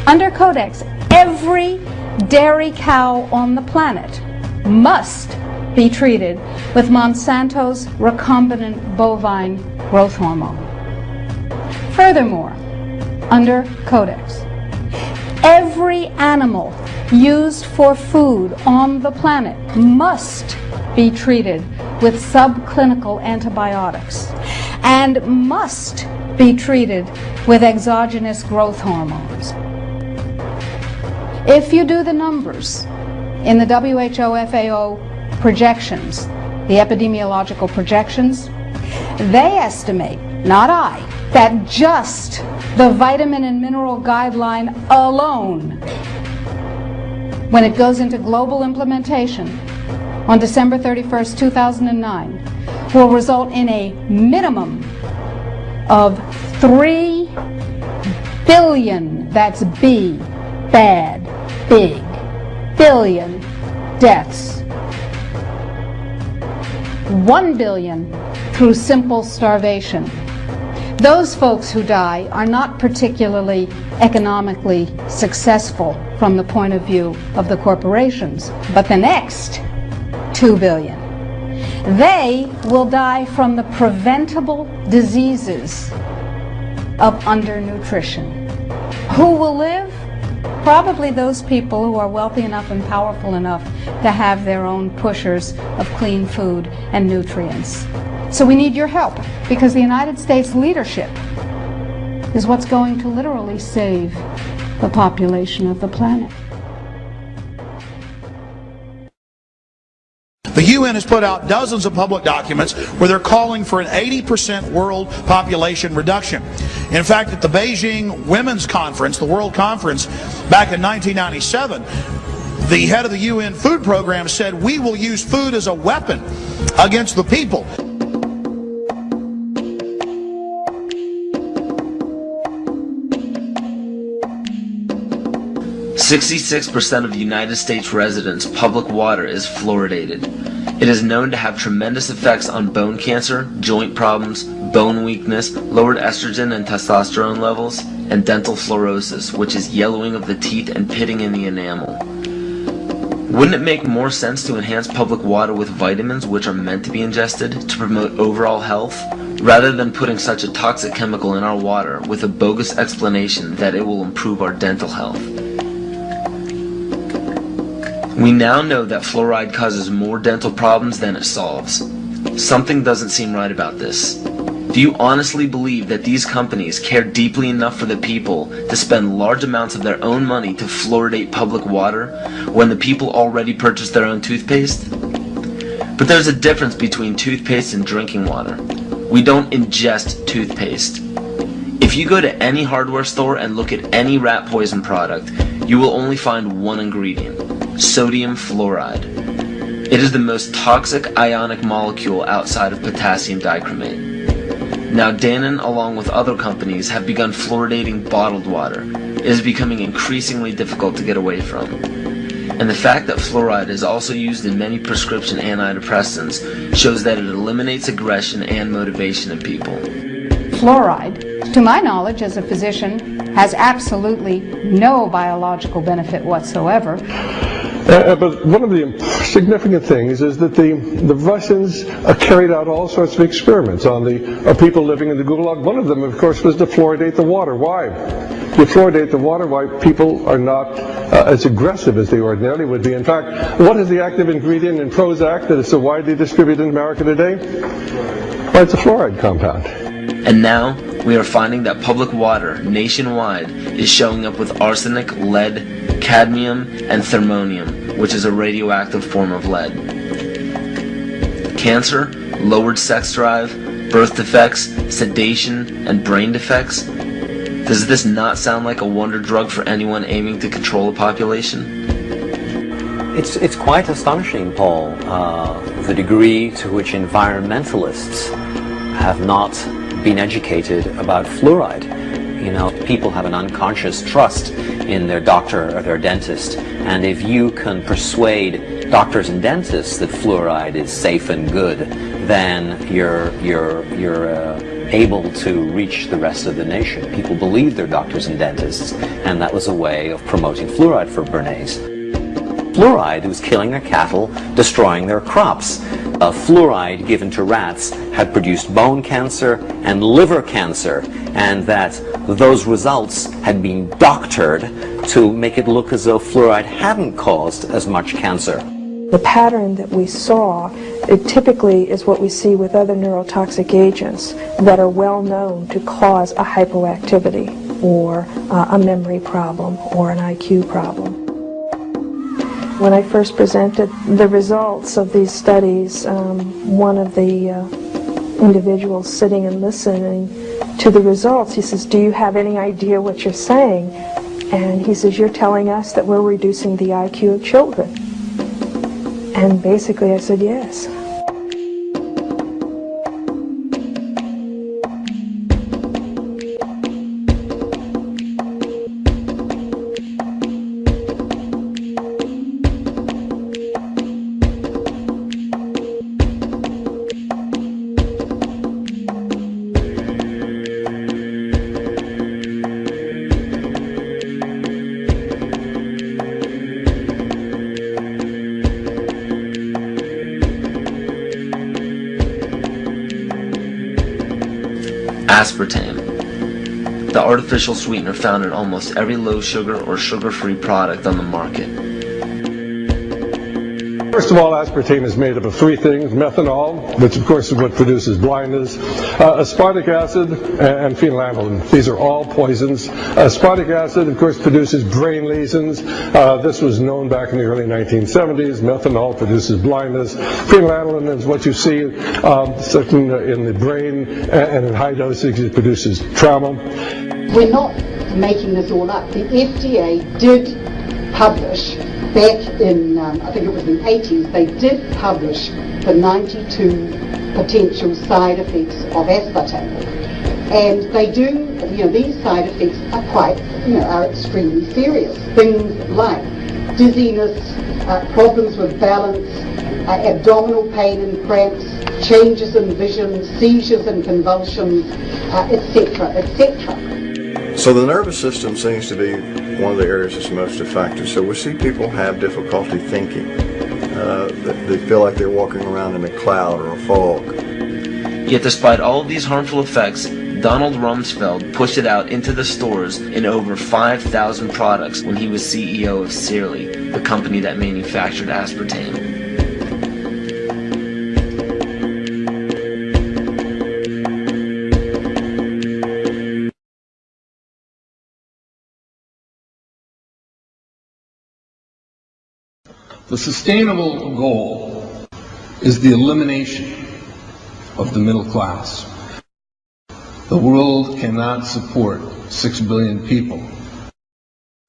Speaker 9: Under Codex, every dairy cow on the planet must be treated with Monsanto's recombinant bovine growth hormone. Furthermore, under Codex, every animal used for food on the planet must be treated with subclinical antibiotics and must be treated with exogenous growth hormones. If you do the numbers in the WHO FAO projections, the epidemiological projections, they estimate, not I, that just the vitamin and mineral guideline alone, when it goes into global implementation on December 31st, 2009, will result in a minimum of 3 billion, that's B, bad, big, billion deaths. 1 billion through simple starvation. Those folks who die are not particularly economically successful from the point of view of the corporations, but the next 2 billion, they will die from the preventable diseases of undernutrition. Who will live? Probably those people who are wealthy enough and powerful enough to have their own pushers of clean food and nutrients. So we need your help, because the United States leadership is what's going to literally save the population of the planet.
Speaker 10: The UN has put out dozens of public documents where they're calling for an 80% world population reduction. In fact, at the Beijing Women's Conference, the World Conference, back in 1997, the head of the UN Food Program said, "We will use food as a weapon against the people."
Speaker 1: 66% of United States residents' public water is fluoridated. It is known to have tremendous effects on bone cancer, joint problems, bone weakness, lowered estrogen and testosterone levels, and dental fluorosis, which is yellowing of the teeth and pitting in the enamel. Wouldn't it make more sense to enhance public water with vitamins which are meant to be ingested to promote overall health, rather than putting such a toxic chemical in our water with a bogus explanation that it will improve our dental health? We now know that fluoride causes more dental problems than it solves. Something doesn't seem right about this. Do you honestly believe that these companies care deeply enough for the people to spend large amounts of their own money to fluoridate public water when the people already purchase their own toothpaste? But there's a difference between toothpaste and drinking water. We don't ingest toothpaste. If you go to any hardware store and look at any rat poison product, you will only find one ingredient: sodium fluoride. It is the most toxic ionic molecule outside of potassium dichromate. Now Dannon, along with other companies, have begun fluoridating bottled water. It is becoming increasingly difficult to get away from. And the fact that fluoride is also used in many prescription antidepressants shows that it eliminates aggression and motivation in people.
Speaker 9: Fluoride, to my knowledge as a physician, has absolutely no biological benefit whatsoever.
Speaker 6: But one of the significant things is that the Russians carried out all sorts of experiments on the people living in the Gulag. One of them, of course, was to fluoridate the water. Why? You fluoridate the water, why people are not as aggressive as they ordinarily would be. In fact, what is the active ingredient in Prozac that is so widely distributed in America today? Well, it's a fluoride compound.
Speaker 1: And now, we are finding that public water nationwide is showing up with arsenic, lead, cadmium, and thermonium, which is a radioactive form of lead. Cancer, lowered sex drive, birth defects, sedation, and brain defects. Does this not sound like a wonder drug for anyone aiming to control a population?
Speaker 11: It's quite astonishing, Paul, the degree to which environmentalists have not been educated about fluoride. You know, people have an unconscious trust in their doctor or their dentist, and if you can persuade doctors and dentists that fluoride is safe and good, then you're able to reach the rest of the nation. People believe their doctors and dentists, and that was a way of promoting fluoride for Bernays. Fluoride was killing their cattle, destroying their crops. Fluoride given to rats had produced bone cancer and liver cancer, and that those results had been doctored to make it look as though fluoride hadn't caused as much cancer.
Speaker 12: The pattern that we saw, it typically is what we see with other neurotoxic agents that are well known to cause a hypoactivity or a memory problem or an IQ problem. When I first presented the results of these studies, one of the individuals sitting and listening to the results, he says, "Do you have any idea what you're saying?" And he says, "You're telling us that we're reducing the IQ of children." And basically I said, yes.
Speaker 1: Aspartame, the artificial sweetener found in almost every low-sugar or sugar-free product on the market.
Speaker 6: First of all, aspartame is made up of three things: methanol, which of course is what produces blindness, aspartic acid, and phenylalanine. These are all poisons. Aspartic acid, of course, produces brain lesions. This was known back in the early 1970s. Methanol produces blindness. Phenylalanine is what you see in the brain, and in high dosage it produces trauma.
Speaker 13: We're not making this all up. The FDA did publish back in, I think it was in the 80s, they did publish the 92 potential side effects of aspartame. And they do, these side effects are quite, are extremely serious. Things like dizziness, problems with balance, abdominal pain and cramps, changes in vision, seizures and convulsions, etc., etc.
Speaker 14: So the nervous system seems to be one of the areas that's most affected. So we see people have difficulty thinking. They feel like they're walking around in a cloud or a fog.
Speaker 1: Yet despite all of these harmful effects, Donald Rumsfeld pushed it out into the stores in over 5,000 products when he was CEO of Searly, the company that manufactured aspartame.
Speaker 15: The sustainable goal is the elimination of the middle class. The world cannot support 6 billion people.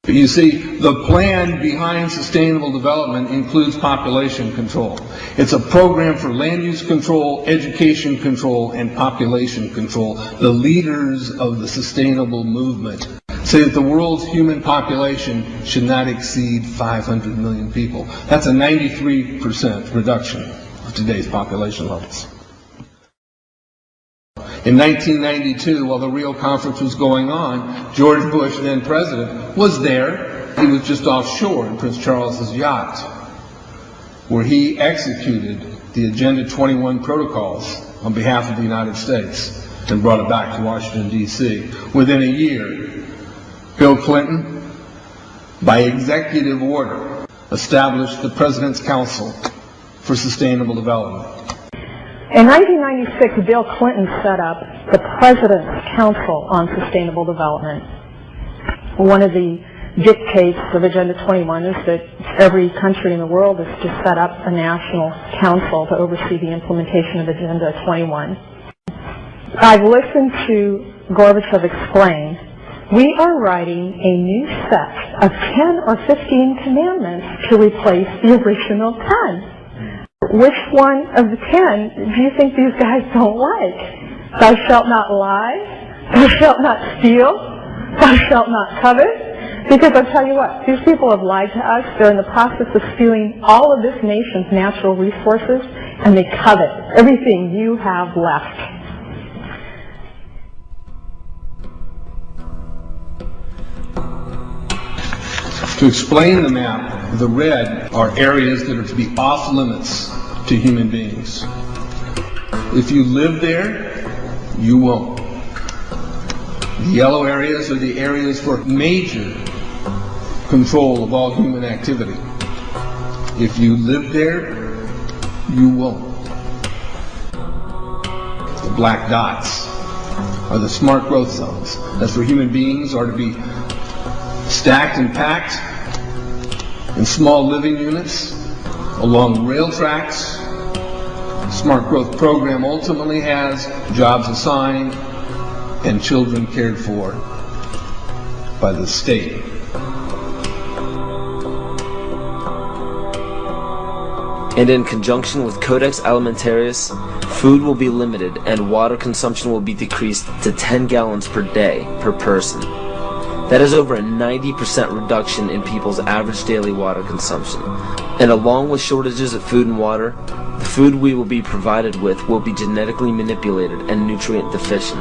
Speaker 15: But you see, the plan behind sustainable development includes population control. It's a program for land use control, education control, and population control. The leaders of the sustainable movement say that the world's human population should not exceed 500 million people. That's a 93% reduction of today's population levels. In 1992, while the Rio conference was going on, George Bush, then president, was there. He was just offshore in Prince Charles's yacht, where he executed the Agenda 21 protocols on behalf of the United States and brought it back to Washington, D.C. Within a year, Bill Clinton, by executive order, established the President's Council for Sustainable Development.
Speaker 16: In 1996, Bill Clinton set up the President's Council on Sustainable Development. One of the dictates of Agenda 21 is that every country in the world is to set up a national council to oversee the implementation of Agenda 21. I've listened to Gorbachev explain, we are writing a new set of 10 or 15 commandments to replace the original 10. Which one of the 10 do you think these guys don't like? Thou shalt not lie, thou shalt not steal, thou shalt not covet. Because I'll tell you what, these people have lied to us. They're in the process of stealing all of this nation's natural resources, and they covet everything you have left.
Speaker 15: To explain the map, the red are areas that are to be off limits to human beings. If you live there, you won't. The yellow areas are the areas for major control of all human activity. If you live there, you won't. The black dots are the smart growth zones. That's where human beings are to be stacked and packed in small living units along rail tracks. The Smart Growth Program ultimately has jobs assigned and children cared for by the state.
Speaker 1: And in conjunction with Codex Alimentarius, food will be limited and water consumption will be decreased to 10 gallons per day per person. That is over a 90% reduction in people's average daily water consumption. And along with shortages of food and water, the food we will be provided with will be genetically manipulated and nutrient deficient.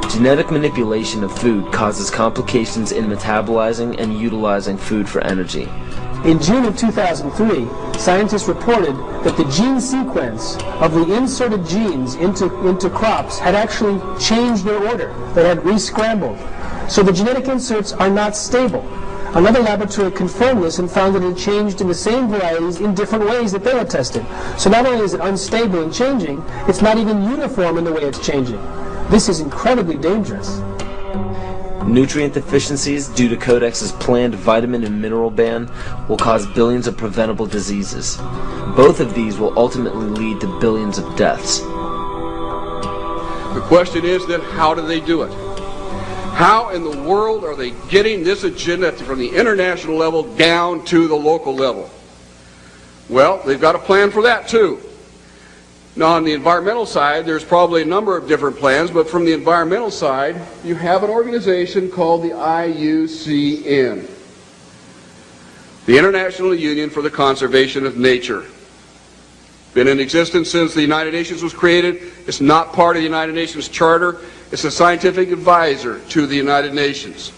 Speaker 1: Genetic manipulation of food causes complications in metabolizing and utilizing food for energy.
Speaker 5: In June of 2003, scientists reported that the gene sequence of the inserted genes into crops had actually changed their order. They had re-scrambled. So the genetic inserts are not stable. Another laboratory confirmed this and found that it changed in the same varieties in different ways that they had tested. So not only is it unstable and changing, it's not even uniform in the way it's changing. This is incredibly dangerous.
Speaker 1: Nutrient deficiencies due to Codex's planned vitamin and mineral ban will cause billions of preventable diseases. Both of these will ultimately lead to billions of deaths.
Speaker 17: The question is then, how do they do it? How in the world are they getting this agenda from the international level down to the local level? Well, they've got a plan for that too. Now on the environmental side, there's probably a number of different plans, but from the environmental side, you have an organization called the IUCN, the International Union for the Conservation of Nature. Been in existence since the United Nations was created. It's not part of the United Nations Charter. It's a scientific advisor to the United Nations.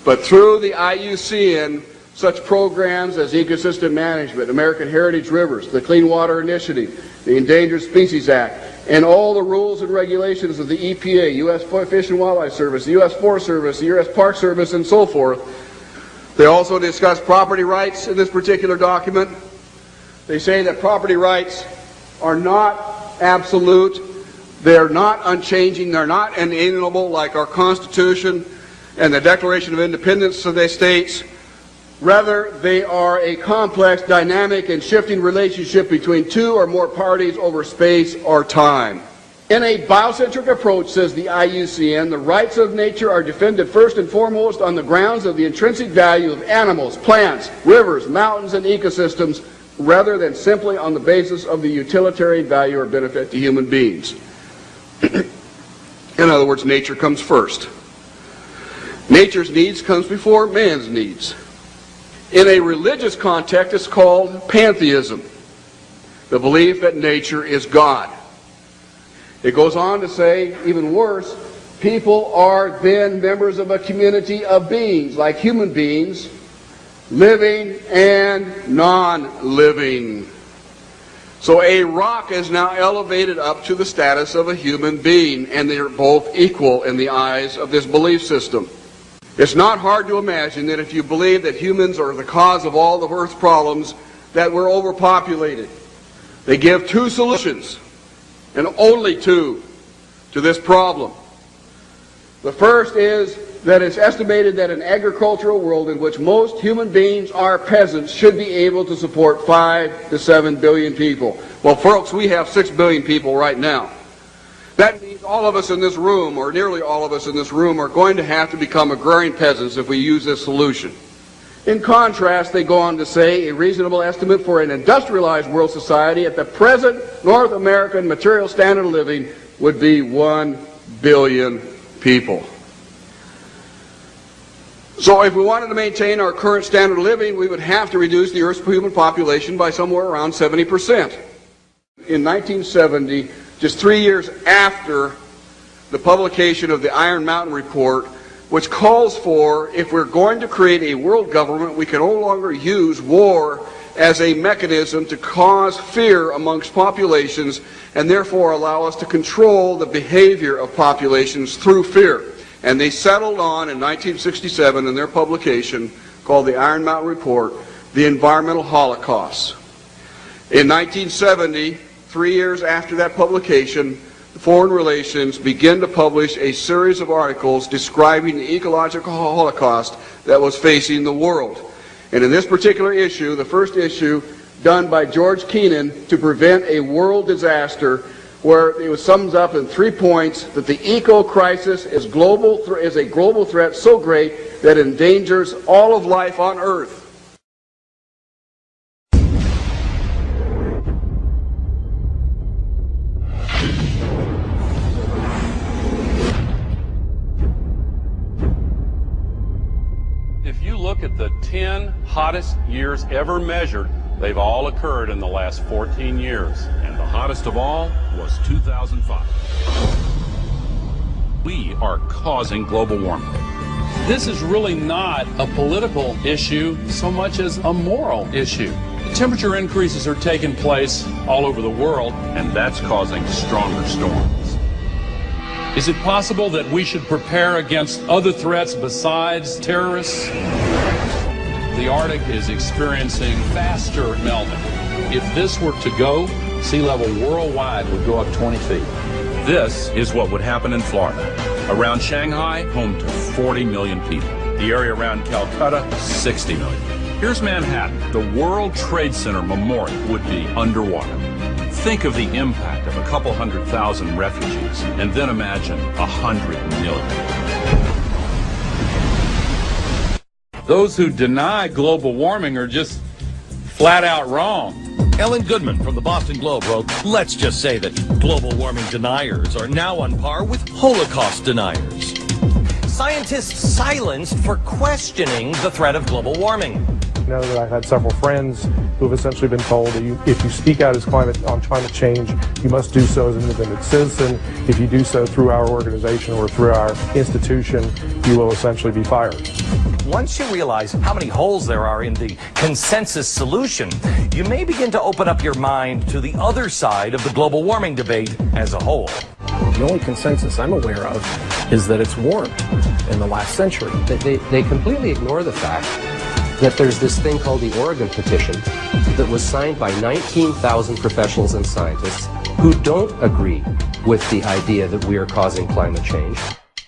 Speaker 17: But through the IUCN, such programs as ecosystem management, American Heritage Rivers, the Clean Water Initiative, the Endangered Species Act, and all the rules and regulations of the EPA, U.S. Fish and Wildlife Service, the U.S. Forest Service, the U.S. Park Service, and so forth. They also discuss property rights in this particular document. They say that property rights are not absolute, they're not unchanging, they're not inalienable like our Constitution and the Declaration of Independence of the states. Rather, they are a complex, dynamic, and shifting relationship between two or more parties over space or time. In a biocentric approach, says the IUCN, the rights of nature are defended first and foremost on the grounds of the intrinsic value of animals, plants, rivers, mountains, and ecosystems, rather than simply on the basis of the utilitarian value or benefit to human beings. In other words, nature comes first. Nature's needs comes before man's needs. In a religious context, it's called pantheism, the belief that nature is God. It goes on to say, even worse, people are then members of a community of beings, like human beings, living and non-living. So a rock is now elevated up to the status of a human being, and they are both equal in the eyes of this belief system. It's not hard to imagine that if you believe that humans are the cause of all the Earth's problems, that we're overpopulated. They give two solutions, and only two, to this problem. The first is that it's estimated that an agricultural world in which most human beings are peasants should be able to support 5 to 7 billion people. Well, folks, we have 6 billion people right now. That means all of us in this room, or nearly all of us in this room, are going to have to become agrarian peasants if we use this solution. In contrast, they go on to say a reasonable estimate for an industrialized world society at the present North American material standard of living would be 1 billion people. So if we wanted to maintain our current standard of living, we would have to reduce the Earth's human population by somewhere around 70%. In 1970, just 3 years after the publication of the Iron Mountain Report, which calls for, if we're going to create a world government, we can no longer use war as a mechanism to cause fear amongst populations and therefore allow us to control the behavior of populations through fear. And they settled on, in 1967, in their publication called the Iron Mountain Report, the environmental holocaust. In 1970, 3 years after that publication, Foreign Relations began to publish a series of articles describing the ecological holocaust that was facing the world. And in this particular issue, the first issue done by George Kennan to prevent a world disaster, where it sums up in 3 points that the eco-crisis is a global threat so great that it endangers all of life on Earth.
Speaker 18: If you look at the 10 hottest years ever measured, they've all occurred in the last 14 years. And the hottest of all was 2005. We are causing global warming. This is really not a political issue so much as a moral issue. The temperature increases are taking place all over the world, and that's causing stronger storms. Is it possible that we should prepare against other threats besides terrorists? The Arctic is experiencing faster melting. If this were to go, sea level worldwide would go up 20 feet. This is what would happen in Florida. Around Shanghai, home to 40 million people. The area around Calcutta, 60 million. Here's Manhattan. The World Trade Center Memorial would be underwater. Think of the impact of a couple 100,000 refugees, and then imagine 100 million. Those who deny global warming are just flat out wrong.
Speaker 19: Ellen Goodman from the Boston Globe wrote, "Let's just say that global warming deniers are now on par with Holocaust deniers. Scientists silenced for questioning the threat of global warming."
Speaker 20: I know that I've had several friends who have essentially been told that if you speak out on climate change, you must do so as an independent citizen. If you do so through our organization or through our institution, you will essentially be fired.
Speaker 19: Once you realize how many holes there are in the consensus solution, you may begin to open up your mind to the other side of the global warming debate as a whole.
Speaker 21: The only consensus I'm aware of is that it's warmed in the last century.
Speaker 22: They completely ignore the fact that there's this thing called the Oregon Petition that was signed by 19,000 professionals and scientists who don't agree with the idea that we are causing climate change.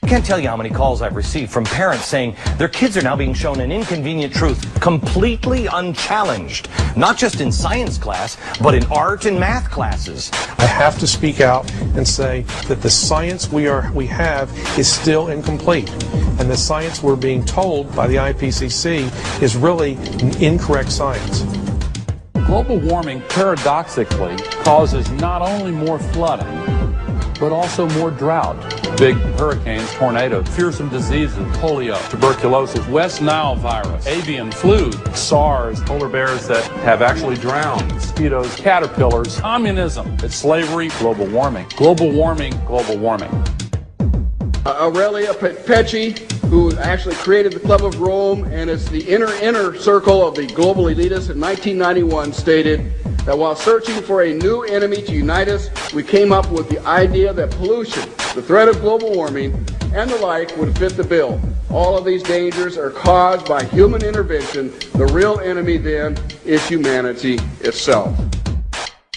Speaker 19: I can't tell you how many calls I've received from parents saying their kids are now being shown an inconvenient truth completely unchallenged, not just in science class, but in art and math classes.
Speaker 20: I have to speak out and say that the science we have is still incomplete, and the science we're being told by the IPCC is really incorrect science.
Speaker 18: Global warming paradoxically causes not only more flooding, but also more drought. Big hurricanes, tornadoes, fearsome diseases, polio, tuberculosis, West Nile virus, avian flu, SARS, polar bears that have actually drowned, mosquitoes, caterpillars, communism, it's slavery, global warming. Global warming, global warming.
Speaker 17: Aurelia Pecci, who actually created the Club of Rome and is the inner circle of the global elitists in 1991, stated that while searching for a new enemy to unite us, we came up with the idea that pollution, the threat of global warming, and the like would fit the bill. All of these dangers are caused by human intervention. The real enemy then is humanity itself.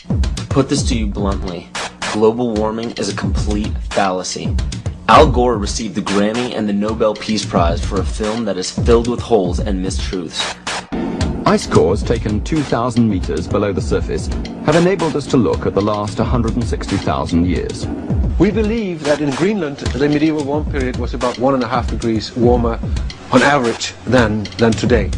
Speaker 1: To put this to you bluntly, global warming is a complete fallacy. Al Gore received the Grammy and the Nobel Peace Prize for a film that is filled with holes and mistruths.
Speaker 2: Ice cores taken 2,000 meters below the surface have enabled us to look at the last 160,000 years.
Speaker 3: We believe that in Greenland, the medieval warm period was about 1.5 degrees warmer on average than today.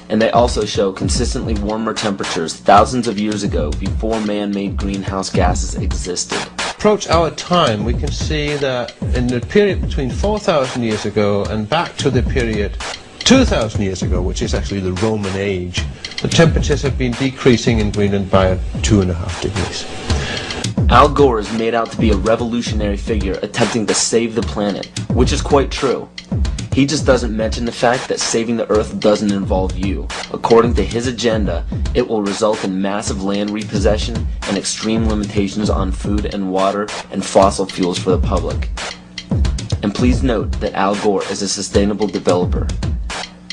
Speaker 1: And they also show consistently warmer temperatures thousands of years ago before man-made greenhouse gases existed.
Speaker 3: Approach our time, we can see that in the period between 4,000 years ago and back to the period 2,000 years ago, which is actually the Roman age, the temperatures have been decreasing in Greenland by 2.5 degrees.
Speaker 1: Al Gore is made out to be a revolutionary figure attempting to save the planet, which is quite true. He just doesn't mention the fact that saving the Earth doesn't involve you. According to his agenda, it will result in massive land repossession and extreme limitations on food and water and fossil fuels for the public. And please note that Al Gore is a sustainable developer.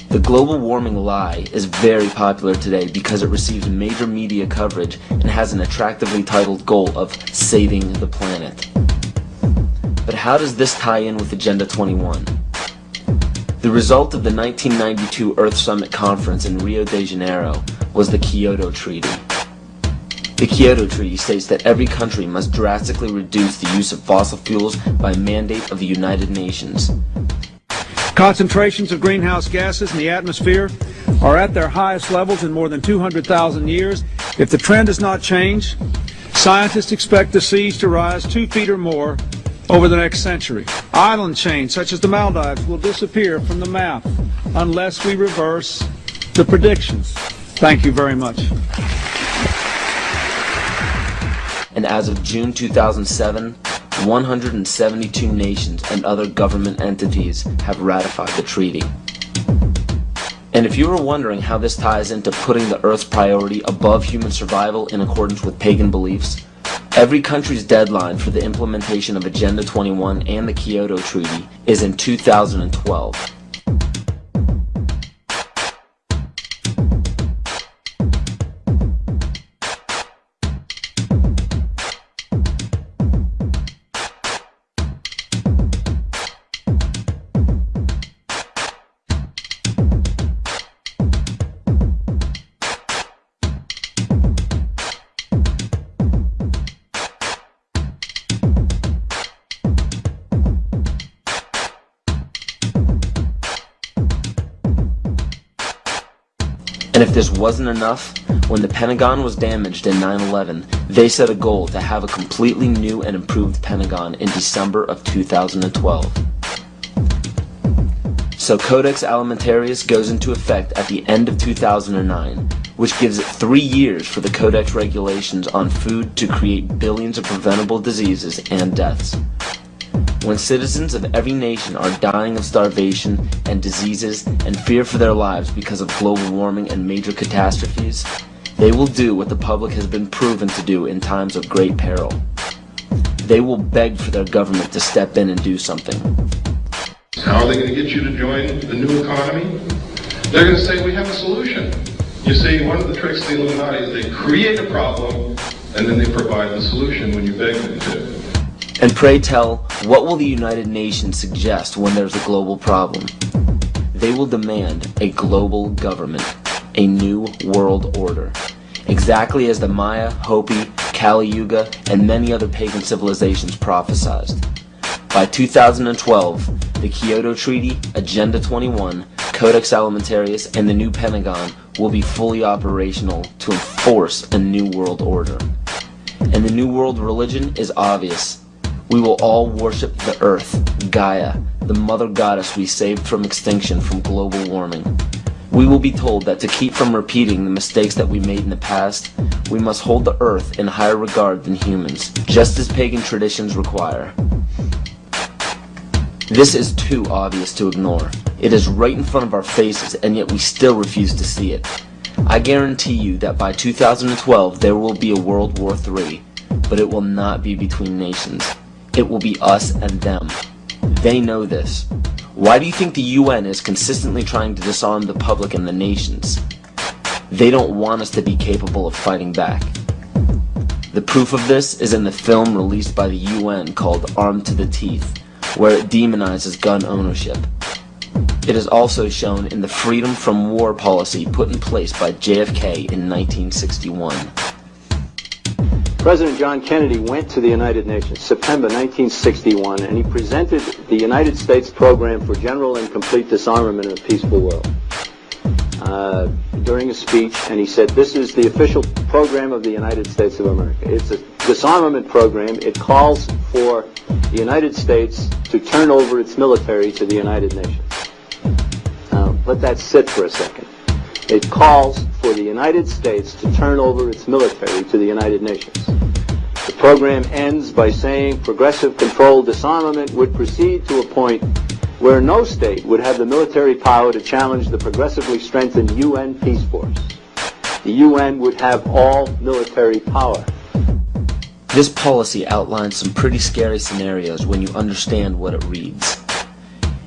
Speaker 1: The global warming lie is very popular today because it receives major media coverage and has an attractively titled goal of saving the planet. But how does this tie in with Agenda 21? The result of the 1992 Earth Summit Conference in Rio de Janeiro was the Kyoto Treaty. The Kyoto Treaty states that every country must drastically reduce the use of fossil fuels by mandate of the United Nations.
Speaker 23: Concentrations of greenhouse gases in the atmosphere are at their highest levels in more than 200,000 years. If the trend does not change, scientists expect the seas to rise 2 feet or more over the next century. Island chains such as the Maldives will disappear from the map unless we reverse the predictions. Thank you very much.
Speaker 1: And as of June 2007, 172 nations and other government entities have ratified the treaty. And if you were wondering how this ties into putting the Earth's priority above human survival in accordance with pagan beliefs, every country's deadline for the implementation of Agenda 21 and the Kyoto Treaty is in 2012. And if this wasn't enough, when the Pentagon was damaged in 9/11, they set a goal to have a completely new and improved Pentagon in December of 2012. So Codex Alimentarius goes into effect at the end of 2009, which gives it 3 years for the Codex regulations on food to create billions of preventable diseases and deaths. When citizens of every nation are dying of starvation and diseases and fear for their lives because of global warming and major catastrophes, they will do what the public has been proven to do in times of great peril. They will beg for their government to step in and do something.
Speaker 24: How are they going to get you to join the new economy? They're going to say, we have a solution. You see, one of the tricks of the Illuminati is they create a problem and then they provide the solution when you beg them to.
Speaker 1: And pray tell, what will the United Nations suggest when there's a global problem? They will demand a global government, a new world order, exactly as the Maya, Hopi, Kali Yuga, and many other pagan civilizations prophesied. By 2012, the Kyoto Treaty, Agenda 21, Codex Alimentarius, and the new Pentagon will be fully operational to enforce a new world order. And the new world religion is obvious. We will all worship the earth, Gaia, the mother goddess we saved from extinction from global warming. We will be told that to keep from repeating the mistakes that we made in the past, we must hold the earth in higher regard than humans, just as pagan traditions require. This is too obvious to ignore. It is right in front of our faces, and yet we still refuse to see it. I guarantee you that by 2012 there will be a World War III, but it will not be between nations. It will be us and them. They know this. Why do you think the UN is consistently trying to disarm the public and the nations? They don't want us to be capable of fighting back. The proof of this is in the film released by the UN called Armed to the Teeth, where it demonizes gun ownership. It is also shown in the freedom from war policy put in place by JFK in 1961.
Speaker 4: President John Kennedy went to the United Nations, September 1961, and he presented the United States Program for General and Complete Disarmament in a Peaceful World during a speech, and he said, this is the official program of the United States of America. It's a disarmament program. It calls for the United States to turn over its military to the United Nations. Now, let that sit for a second. It calls for the United States to turn over its military to the United Nations. The program ends by saying progressive controlled disarmament would proceed to a point where no state would have the military power to challenge the progressively strengthened UN peace force. The UN would have all military power.
Speaker 1: This policy outlines some pretty scary scenarios when you understand what it reads.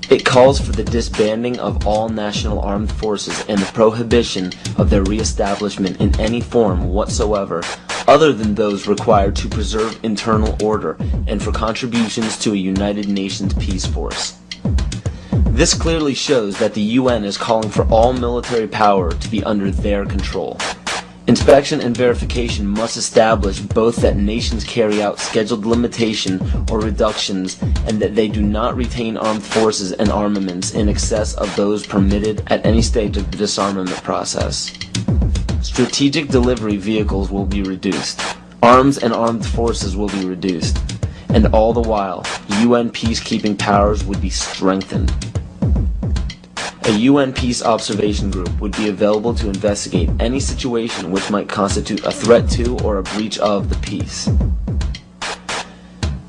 Speaker 1: It calls for the disbanding of all national armed forces and the prohibition of their reestablishment in any form whatsoever other than those required to preserve internal order and for contributions to a United Nations peace force. This clearly shows that the UN is calling for all military power to be under their control. Inspection and verification must establish both that nations carry out scheduled limitation or reductions and that they do not retain armed forces and armaments in excess of those permitted at any stage of the disarmament process. Strategic delivery vehicles will be reduced. Arms and armed forces will be reduced. And all the while, UN peacekeeping powers would be strengthened. A UN Peace Observation Group would be available to investigate any situation which might constitute a threat to or a breach of the peace.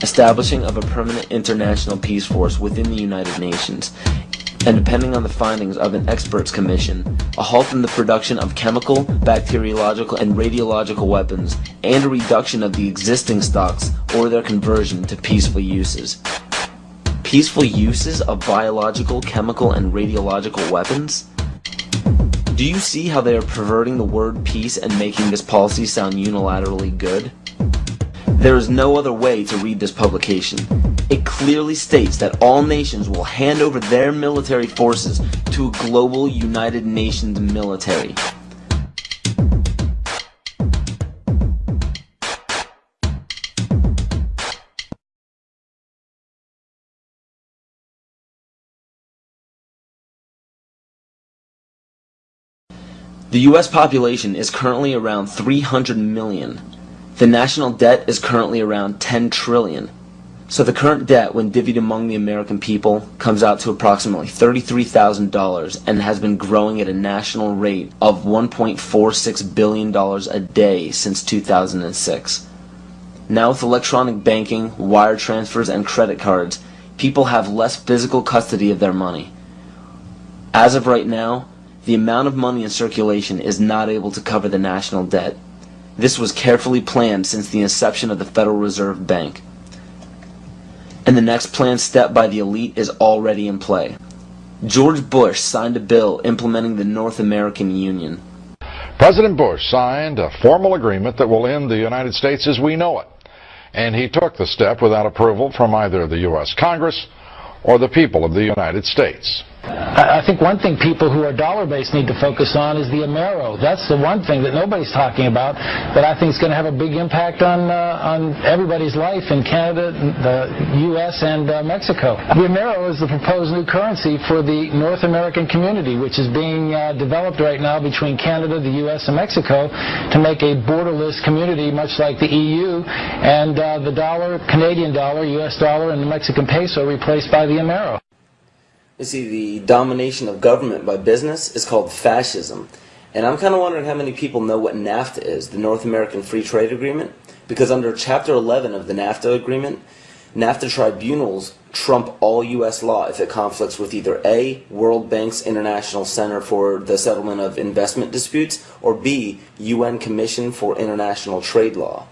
Speaker 1: Establishing of a permanent international peace force within the United Nations, and depending on the findings of an experts commission, a halt in the production of chemical, bacteriological, and radiological weapons, and a reduction of the existing stocks or their conversion to peaceful uses. Peaceful uses of biological, chemical, and radiological weapons? Do you see how they are perverting the word peace and making this policy sound unilaterally good? There is no other way to read this publication. It clearly states that all nations will hand over their military forces to a global United Nations military. The US population is currently around 300 million. The national debt is currently around 10 trillion. So the current debt, when divvied among the American people, comes out to approximately $33,000 and has been growing at a national rate of $1.46 billion a day since 2006. Now with electronic banking, wire transfers, and credit cards, people have less physical custody of their money. As of right now, the amount of money in circulation is not able to cover the national debt. This was carefully planned since the inception of the Federal Reserve Bank. And the next planned step by the elite is already in play. George Bush signed a bill implementing the North American Union.
Speaker 7: President Bush signed a formal agreement that will end the United States as we know it and he took the step without approval from either the U.S. Congress or the people of the United States.
Speaker 8: I think one thing people who are dollar-based need to focus on is the Amero. That's the one thing that nobody's talking about, but I think is going to have a big impact on everybody's life in Canada, the U.S., and Mexico. The Amero is the proposed new currency for the North American community, which is being developed right now between Canada, the U.S., and Mexico to make a borderless community, much like the EU, and the dollar, Canadian dollar, U.S. dollar, and the Mexican peso replaced by the Amero.
Speaker 1: You see, the domination of government by business is called fascism. And I'm kind of wondering how many people know what NAFTA is, the North American Free Trade Agreement. Because under Chapter 11 of the NAFTA agreement, NAFTA tribunals trump all U.S. law if it conflicts with either A, World Bank's International Center for the Settlement of Investment Disputes, or B, UN Commission for International Trade Law.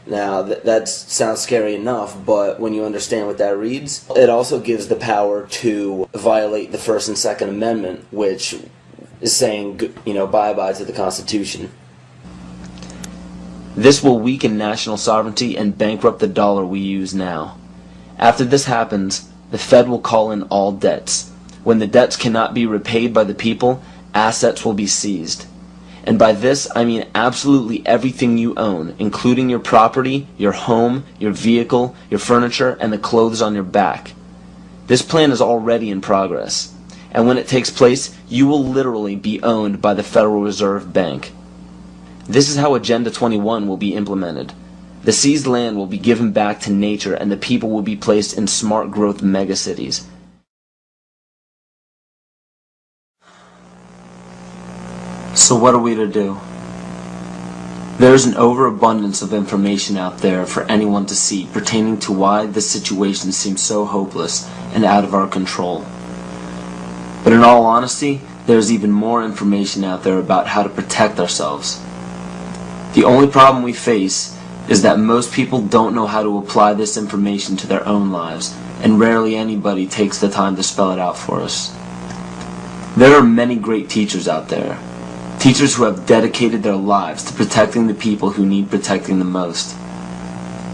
Speaker 1: Now, that sounds scary enough, but when you understand what that reads, it also gives the power to violate the First and Second Amendment, which is saying, bye-bye to the Constitution. This will weaken national sovereignty and bankrupt the dollar we use now. After this happens, the Fed will call in all debts. When the debts cannot be repaid by the people, assets will be seized. And by this, I mean absolutely everything you own, including your property, your home, your vehicle, your furniture, and the clothes on your back. This plan is already in progress. And when it takes place, you will literally be owned by the Federal Reserve Bank. This is how Agenda 21 will be implemented. The seized land will be given back to nature, and the people will be placed in smart growth megacities. So what are we to do? There is an overabundance of information out there for anyone to see pertaining to why this situation seems so hopeless and out of our control. But in all honesty, there is even more information out there about how to protect ourselves. The only problem we face is that most people don't know how to apply this information to their own lives, and rarely anybody takes the time to spell it out for us. There are many great teachers out there. Teachers who have dedicated their lives to protecting the people who need protecting the most.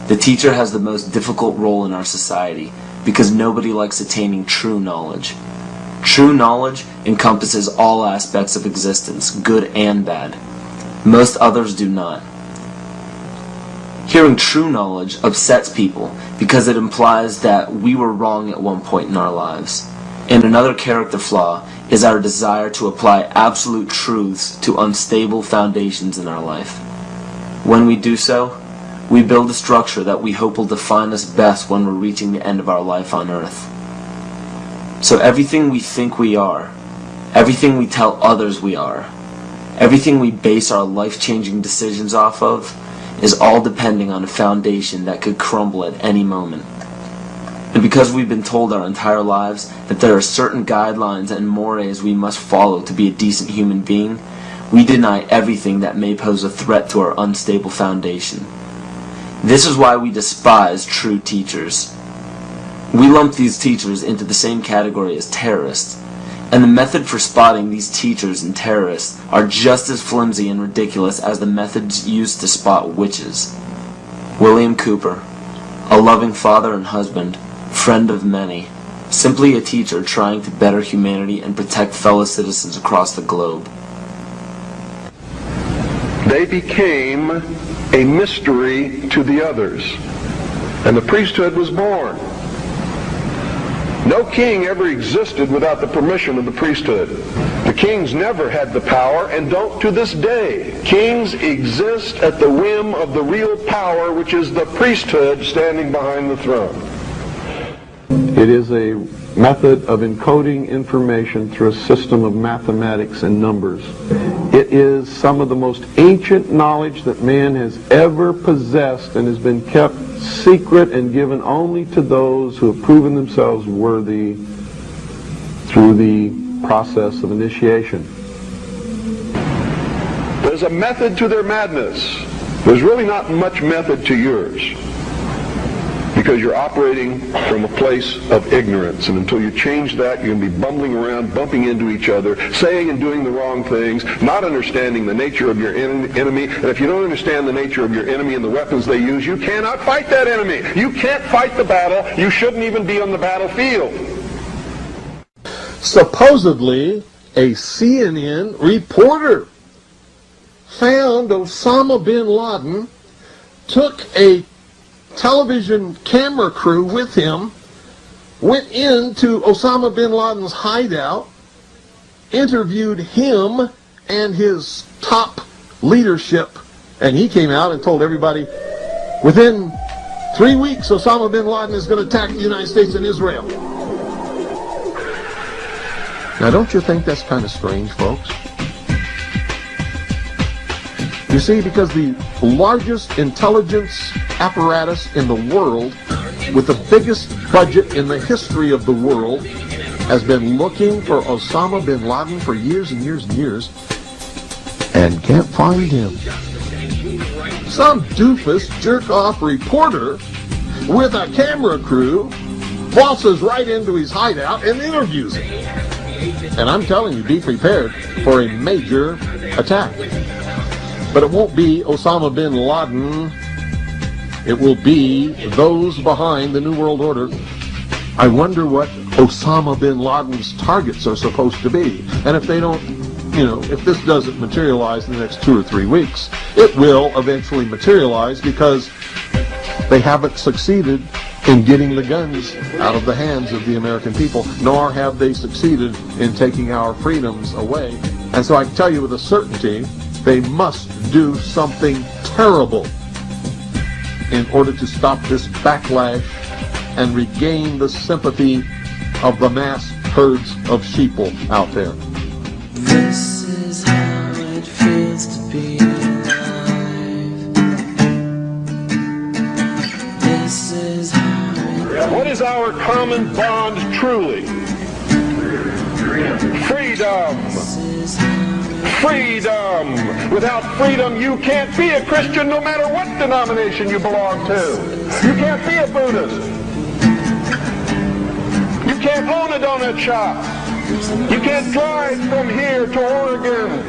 Speaker 1: The teacher has the most difficult role in our society because nobody likes attaining true knowledge. True knowledge encompasses all aspects of existence, good and bad. Most others do not. Hearing true knowledge upsets people because it implies that we were wrong at one point in our lives. And another character flaw is our desire to apply absolute truths to unstable foundations in our life. When we do so, we build a structure that we hope will define us best when we're reaching the end of our life on earth. So everything we think we are, everything we tell others we are, everything we base our life-changing decisions off of, is all depending on a foundation that could crumble at any moment. And because we've been told our entire lives that there are certain guidelines and mores we must follow to be a decent human being, we deny everything that may pose a threat to our unstable foundation. This is why we despise true teachers. We lump these teachers into the same category as terrorists, and the method for spotting these teachers and terrorists are just as flimsy and ridiculous as the methods used to spot witches. William Cooper, a loving father and husband, friend of many, simply a teacher trying to better humanity and protect fellow citizens across the globe.
Speaker 6: They became a mystery to the others, and the priesthood was born. No king ever existed without the permission of the priesthood. The kings never had the power and don't to this day. Kings exist at the whim of the real power, which is the priesthood standing behind the throne.
Speaker 9: It is a method of encoding information through a system of mathematics and numbers. It is some of the most ancient knowledge that man has ever possessed and has been kept secret and given only to those who have proven themselves worthy through the process of initiation.
Speaker 6: There's a method to their madness. There's really not much method to yours.
Speaker 9: because you're operating from a place of ignorance. And until you change that, you're going to be bumbling around, bumping into each other, saying and doing the wrong things, not understanding the nature of your enemy. And if you don't understand the nature of your enemy and the weapons they use, you cannot fight that enemy. You can't fight the battle. You shouldn't even be on the battlefield.
Speaker 10: Supposedly, a CNN reporter found Osama bin Laden, took a television camera crew with him, went into Osama bin Laden's hideout, interviewed him and his top leadership, and he came out and told everybody, within 3 weeks, Osama bin Laden is going to attack the United States and Israel. Now, don't you think that's kind of strange, folks? You see, because the largest intelligence apparatus in the world, with the biggest budget in the history of the world, has been looking for Osama bin Laden for years and years and years, and can't find him. Some doofus jerk-off reporter with a camera crew waltzes right into his hideout and interviews him. And I'm telling you, be prepared for a major attack. But it won't be Osama bin Laden. It will be those behind the New World Order. I wonder what Osama bin Laden's targets are supposed to be. And if they don't, if this doesn't materialize in the next 2 or 3 weeks, it will eventually materialize because they haven't succeeded in getting the guns out of the hands of the American people, nor have they succeeded in taking our freedoms away. And so I can tell you with a certainty, they must do something terrible in order to stop this backlash and regain the sympathy of the mass herds of sheeple out there.
Speaker 11: This is how it feels to be alive. This is how it...
Speaker 9: What is our common bond truly? Freedom. Freedom. Without freedom, you can't be a Christian no matter what denomination you belong to. You can't be a Buddhist. You can't own a donut shop. You can't drive from here to Oregon.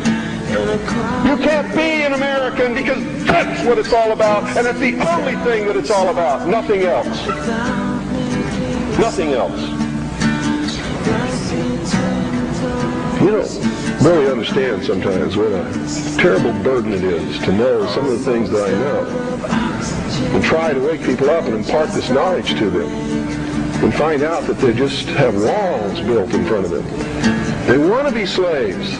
Speaker 9: You can't be an American because that's what it's all about, and it's the only thing that it's all about. Nothing else. Nothing else. You don't really understand sometimes what a terrible burden it is to know some of the things that I know and try to wake people up and impart this knowledge to them and find out that they just have walls built in front of them. They want to be slaves.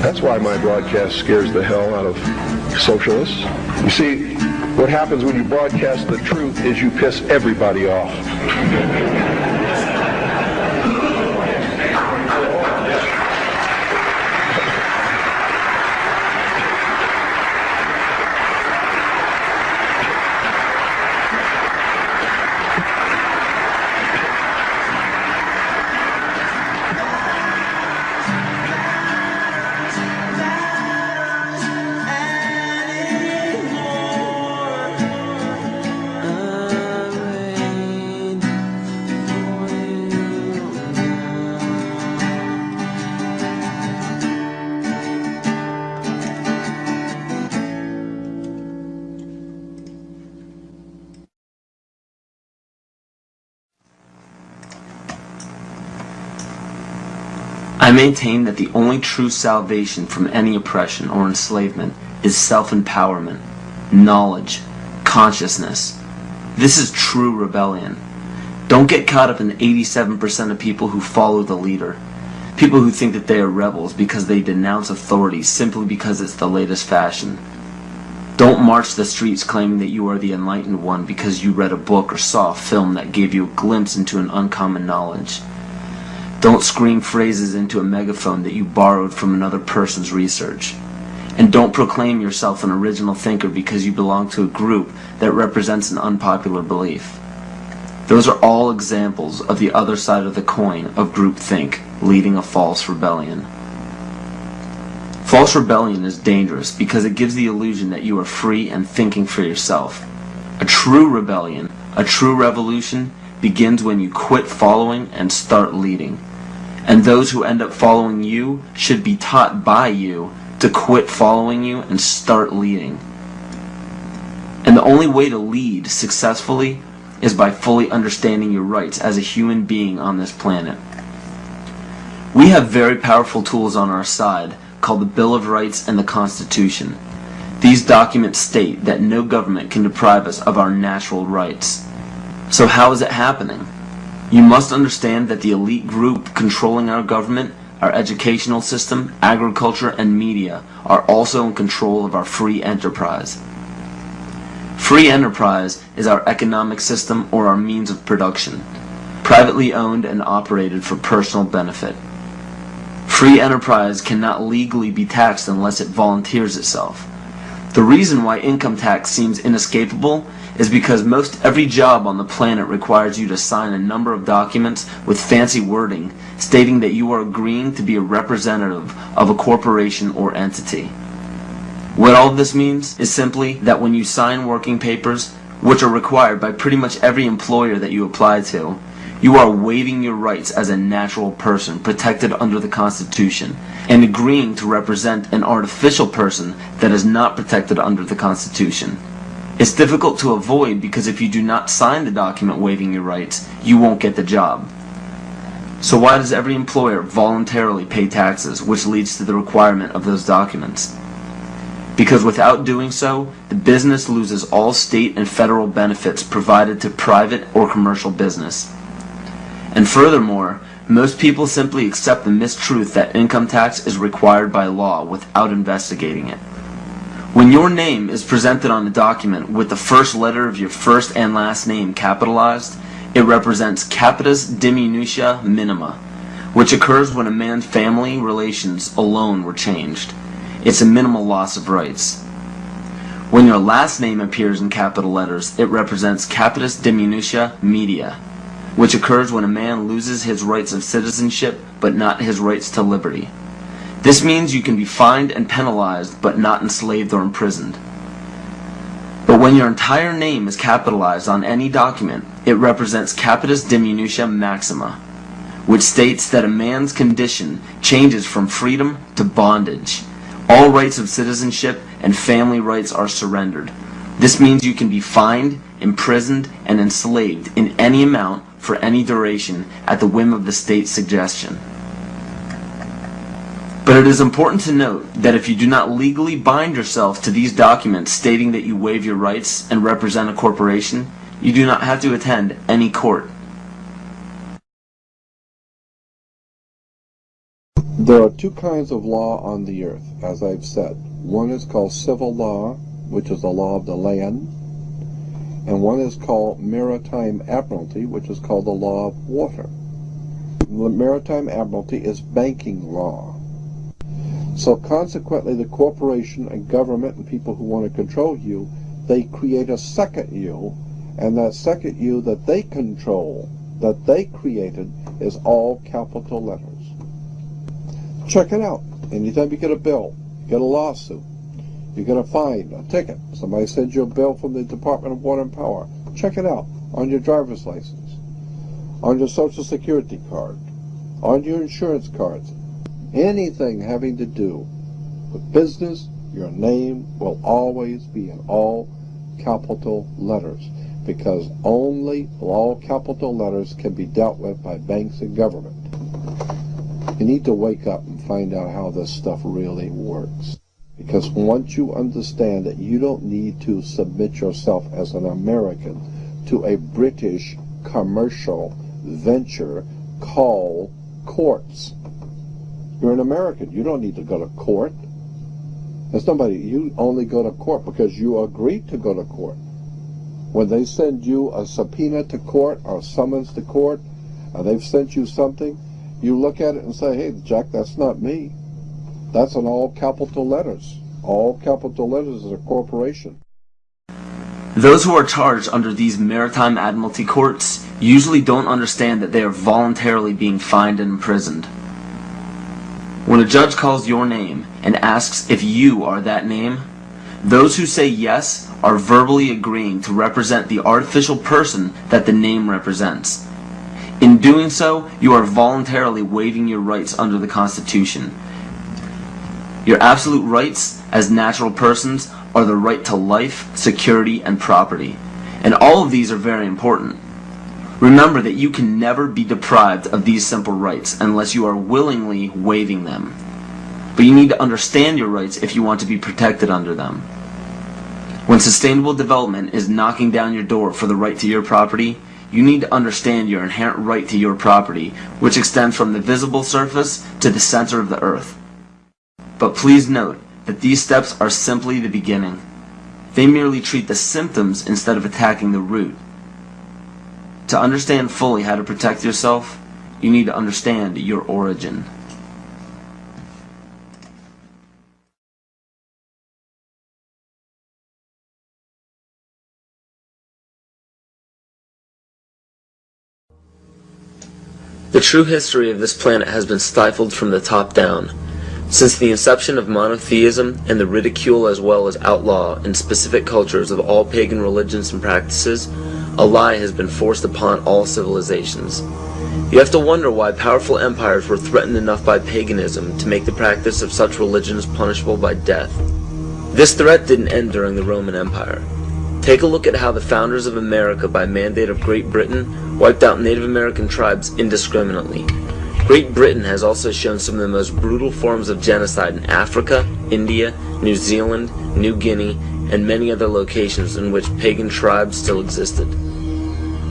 Speaker 9: That's why my broadcast scares the hell out of socialists. You see, what happens when you broadcast the truth is you piss everybody off.
Speaker 1: I maintain that the only true salvation from any oppression or enslavement is self-empowerment, knowledge, consciousness. This is true rebellion. Don't get caught up in the 87% of people who follow the leader. People who think that they are rebels because they denounce authority simply because it's the latest fashion. Don't march the streets claiming that you are the enlightened one because you read a book or saw a film that gave you a glimpse into an uncommon knowledge. Don't scream phrases into a megaphone that you borrowed from another person's research. And don't proclaim yourself an original thinker because you belong to a group that represents an unpopular belief. Those are all examples of the other side of the coin of groupthink, leading a false rebellion. False rebellion is dangerous because it gives the illusion that you are free and thinking for yourself. A true rebellion, a true revolution, begins when you quit following and start leading. And those who end up following you should be taught by you to quit following you and start leading. And the only way to lead successfully is by fully understanding your rights as a human being on this planet. We have very powerful tools on our side called the Bill of Rights and the Constitution. These documents state that no government can deprive us of our natural rights. So how is it happening? You must understand that the elite group controlling our government, our educational system, agriculture, and media are also in control of our free enterprise. Free enterprise is our economic system or our means of production, privately owned and operated for personal benefit. Free enterprise cannot legally be taxed unless it volunteers itself. The reason why income tax seems inescapable is because most every job on the planet requires you to sign a number of documents with fancy wording stating that you are agreeing to be a representative of a corporation or entity. What all of this means is simply that when you sign working papers, which are required by pretty much every employer that you apply to, you are waiving your rights as a natural person protected under the Constitution and agreeing to represent an artificial person that is not protected under the Constitution. It's difficult to avoid because if you do not sign the document waiving your rights, you won't get the job. So why does every employer voluntarily pay taxes, which leads to the requirement of those documents? Because without doing so, the business loses all state and federal benefits provided to private or commercial business. And furthermore, most people simply accept the mistruth that income tax is required by law without investigating it. When your name is presented on a document with the first letter of your first and last name capitalized, it represents capitis diminutia minima, which occurs when a man's family relations alone were changed. It's a minimal loss of rights. When your last name appears in capital letters, it represents capitis diminutia media, which occurs when a man loses his rights of citizenship but not his rights to liberty. This means you can be fined and penalized but not enslaved or imprisoned. But when your entire name is capitalized on any document, it represents capitis diminutia maxima, which states that a man's condition changes from freedom to bondage. All rights of citizenship and family rights are surrendered. This means you can be fined, imprisoned, and enslaved in any amount for any duration at the whim of the state's suggestion. But it is important to note that if you do not legally bind yourself to these documents stating that you waive your rights and represent a corporation, you do not have to attend any court.
Speaker 9: There are two kinds of law on the earth, as I've said. One is called civil law, which is the law of the land, and one is called maritime admiralty, which is called the law of water. Maritime admiralty is banking law. So consequently, the corporation and government and people who want to control you, they create a second you, and that second you that they control, that they created, is all capital letters. Check it out. Anytime you get a bill, you get a lawsuit, you get a fine, a ticket, somebody sends you a bill from the Department of Water and Power, check it out on your driver's license, on your Social Security card, on your insurance cards. Anything having to do with business, your name will always be in all capital letters, because only all capital letters can be dealt with by banks and government. You need to wake up and find out how this stuff really works. Because once you understand that you don't need to submit yourself as an American to a British commercial venture called courts. You're an American. You don't need to go to court. There's nobody. You only go to court because you agreed to go to court. When they send you a subpoena to court or a summons to court, and they've sent you something, you look at it and say, hey, Jack, that's not me. That's in all capital letters. All capital letters is a corporation.
Speaker 1: Those who are charged under these maritime admiralty courts usually don't understand that they are voluntarily being fined and imprisoned. When a judge calls your name and asks if you are that name, Those who say yes are verbally agreeing to represent the artificial person that the name represents. In doing so, you are voluntarily waiving your rights under the Constitution. Your absolute rights as natural persons are the right to life, security, and property. And all of these are very important. Remember that you can never be deprived of these simple rights unless you are willingly waiving them. But you need to understand your rights if you want to be protected under them. When sustainable development is knocking down your door for the right to your property, you need to understand your inherent right to your property, which extends from the visible surface to the center of the earth. But please note that these steps are simply the beginning. They merely treat the symptoms instead of attacking the root. To understand fully how to protect yourself, you need to understand your origin. The true history of this planet has been stifled from the top down. Since the inception of monotheism and the ridicule as well as outlaw in specific cultures of all pagan religions and practices, a lie has been forced upon all civilizations. You have to wonder why powerful empires were threatened enough by paganism to make the practice of such religions punishable by death. This threat didn't end during the Roman Empire. Take a look at how the founders of America, by mandate of Great Britain, wiped out Native American tribes indiscriminately. Great Britain has also shown some of the most brutal forms of genocide in Africa, India, New Zealand, New Guinea, and many other locations in which pagan tribes still existed.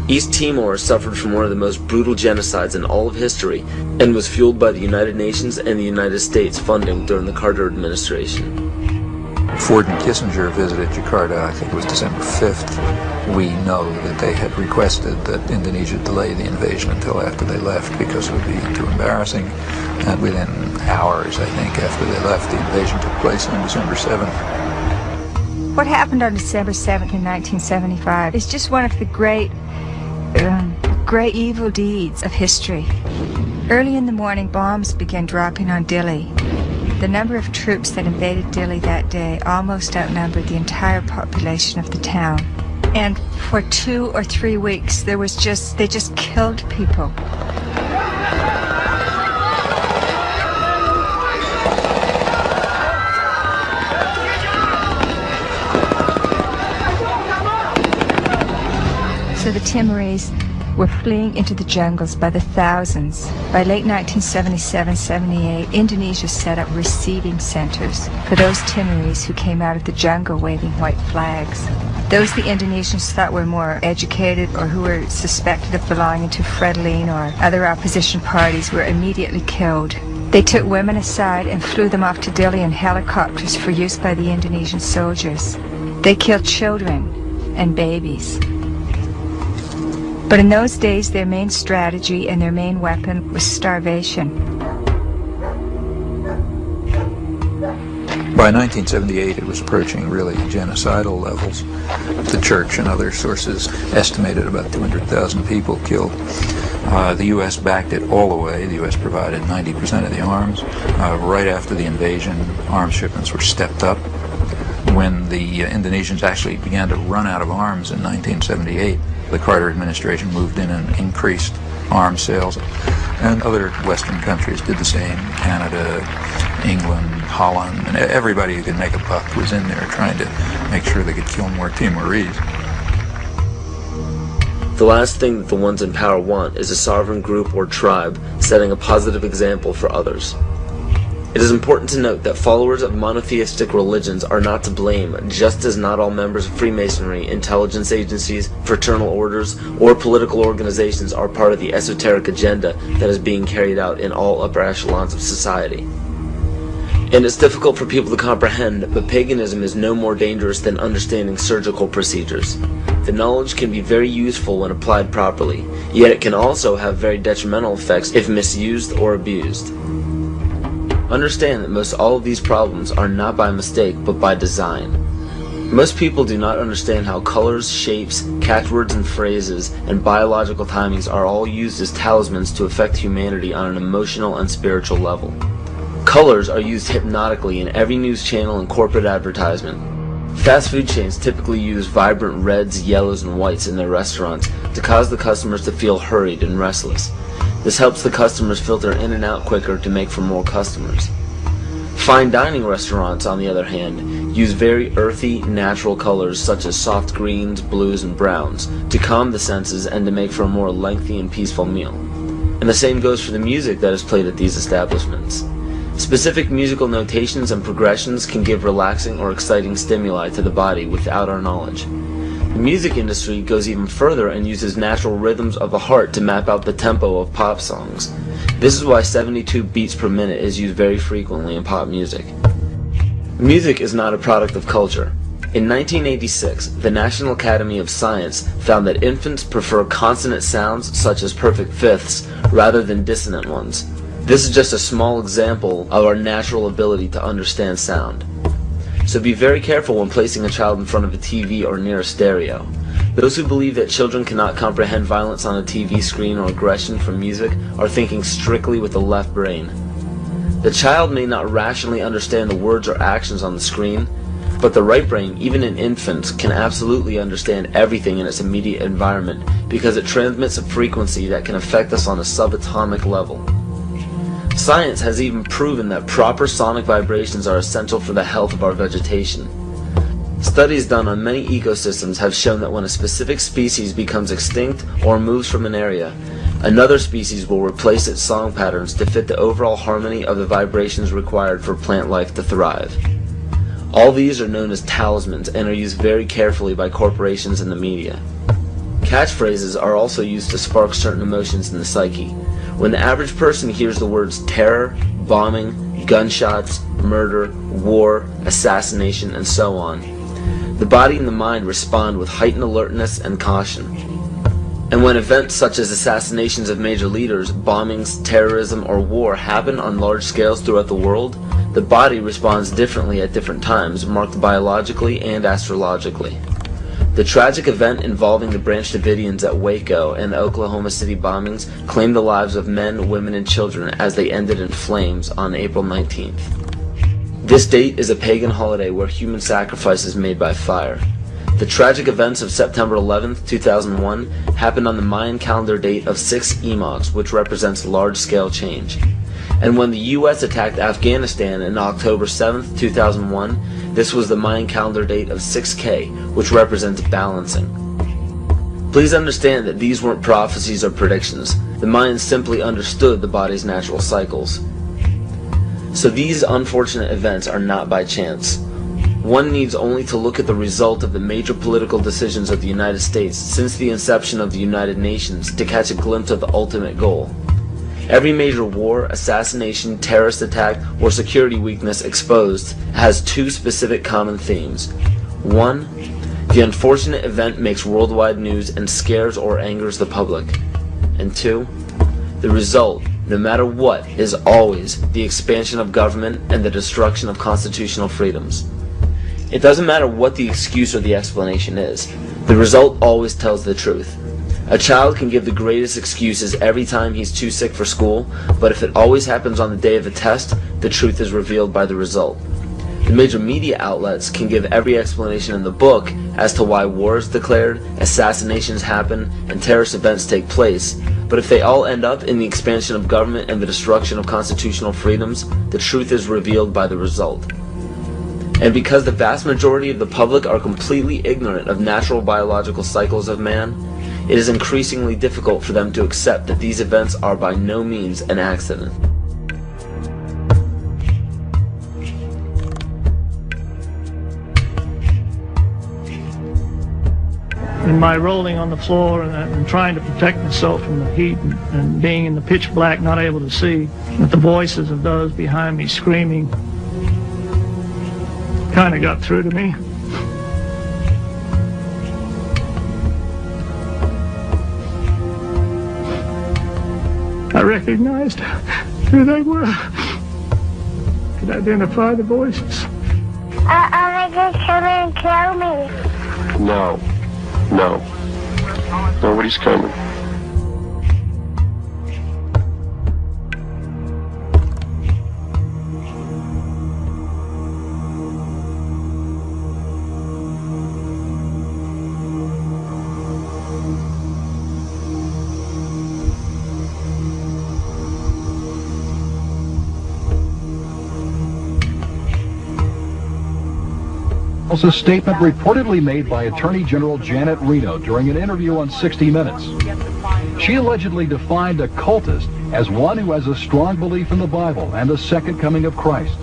Speaker 1: East Timor suffered from one of the most brutal genocides in all of history and was fueled by the United Nations and the United States funding during the Carter administration.
Speaker 12: Ford and Kissinger visited Jakarta, I think it was December 5th. We know that they had requested that Indonesia delay the invasion until after they left because it would be too embarrassing. And within hours, I think, after they left, the invasion took place on December 7th.
Speaker 13: What happened on December 7th in 1975 is just one of the great evil deeds of history. Early in the morning, bombs began dropping on Dili. The number of troops that invaded Dili that day almost outnumbered the entire population of the town. And for 2 or 3 weeks, they just killed people. So the Timorese were fleeing into the jungles by the thousands. By late 1977-78, Indonesia set up receiving centers for those Timorese who came out of the jungle waving white flags. Those the Indonesians thought were more educated or who were suspected of belonging to Frelimo or other opposition parties were immediately killed. They took women aside and flew them off to Dili in helicopters for use by the Indonesian soldiers. They killed children and babies. But in those days, their main strategy and their main weapon was starvation.
Speaker 12: By 1978, it was approaching really genocidal levels. The church and other sources estimated about 200,000 people killed. The U.S. backed it all the way. The U.S. provided 90% of the arms. Right after the invasion, arms shipments were stepped up. When the Indonesians actually began to run out of arms in 1978, the Carter administration moved in and increased arms sales, and other Western countries did the same. Canada, England, Holland, and everybody who could make a buck was in there trying to make sure they could kill more Timorese.
Speaker 1: The last thing that the ones in power want is a sovereign group or tribe setting a positive example for others. It is important to note that followers of monotheistic religions are not to blame, just as not all members of Freemasonry, intelligence agencies, fraternal orders, or political organizations are part of the esoteric agenda that is being carried out in all upper echelons of society. And it's difficult for people to comprehend, but paganism is no more dangerous than understanding surgical procedures. The knowledge can be very useful when applied properly, yet it can also have very detrimental effects if misused or abused. Understand that most all of these problems are not by mistake, but by design. Most people do not understand how colors, shapes, catchwords and phrases, and biological timings are all used as talismans to affect humanity on an emotional and spiritual level. Colors are used hypnotically in every news channel and corporate advertisement. Fast food chains typically use vibrant reds, yellows, and whites in their restaurants to cause the customers to feel hurried and restless. This helps the customers filter in and out quicker to make for more customers. Fine dining restaurants, on the other hand, use very earthy, natural colors such as soft greens, blues, and browns to calm the senses and to make for a more lengthy and peaceful meal. And the same goes for the music that is played at these establishments. Specific musical notations and progressions can give relaxing or exciting stimuli to the body without our knowledge. The music industry goes even further and uses natural rhythms of the heart to map out the tempo of pop songs. This is why 72 beats per minute is used very frequently in pop music. Music is not a product of culture. In 1986, the National Academy of Science found that infants prefer consonant sounds such as perfect fifths rather than dissonant ones. This is just a small example of our natural ability to understand sound. So be very careful when placing a child in front of a TV or near a stereo. Those who believe that children cannot comprehend violence on a TV screen or aggression from music are thinking strictly with the left brain. The child may not rationally understand the words or actions on the screen, but the right brain, even in infants, can absolutely understand everything in its immediate environment because it transmits a frequency that can affect us on a subatomic level. Science has even proven that proper sonic vibrations are essential for the health of our vegetation. Studies done on many ecosystems have shown that when a specific species becomes extinct or moves from an area, another species will replace its song patterns to fit the overall harmony of the vibrations required for plant life to thrive. All these are known as talismans and are used very carefully by corporations and the media. Catchphrases are also used to spark certain emotions in the psyche. When the average person hears the words terror, bombing, gunshots, murder, war, assassination, and so on, the body and the mind respond with heightened alertness and caution. And when events such as assassinations of major leaders, bombings, terrorism, or war happen on large scales throughout the world, the body responds differently at different times, marked biologically and astrologically. The tragic event involving the Branch Davidians at Waco and the Oklahoma City bombings claimed the lives of men, women, and children as they ended in flames on April 19th. This date is a pagan holiday where human sacrifice is made by fire. The tragic events of September 11th, 2001 happened on the Mayan calendar date of 6 epochs, which represents large-scale change. And when the U.S. attacked Afghanistan on October 7th, 2001, this was the Mayan calendar date of 6K, which represents balancing. Please understand that these weren't prophecies or predictions. The Mayans simply understood the body's natural cycles. So these unfortunate events are not by chance. One needs only to look at the result of the major political decisions of the United States since the inception of the United Nations to catch a glimpse of the ultimate goal. Every major war, assassination, terrorist attack, or security weakness exposed has two specific common themes. 1. The unfortunate event makes worldwide news and scares or angers the public. And 2. The result, no matter what, is always the expansion of government and the destruction of constitutional freedoms. It doesn't matter what the excuse or the explanation is. The result always tells the truth. A child can give the greatest excuses every time he's too sick for school, but if it always happens on the day of a test, the truth is revealed by the result. The major media outlets can give every explanation in the book as to why war is declared, assassinations happen, and terrorist events take place, but if they all end up in the expansion of government and the destruction of constitutional freedoms, the truth is revealed by the result. And because the vast majority of the public are completely ignorant of natural biological cycles of man, it is increasingly difficult for them to accept that these events are by no means an accident.
Speaker 5: In my rolling on the floor and trying to protect myself from the heat and being in the pitch black, not able to see, that the voices of those behind me screaming kind of got through to me. I recognized who they were. Could identify the voices.
Speaker 14: Are they just coming and kill me?
Speaker 15: No. No. Nobody's coming.
Speaker 16: was a statement reportedly made by Attorney General Janet Reno during an interview on 60 Minutes. She allegedly defined a cultist as one who has a strong belief in the Bible and the second coming of Christ,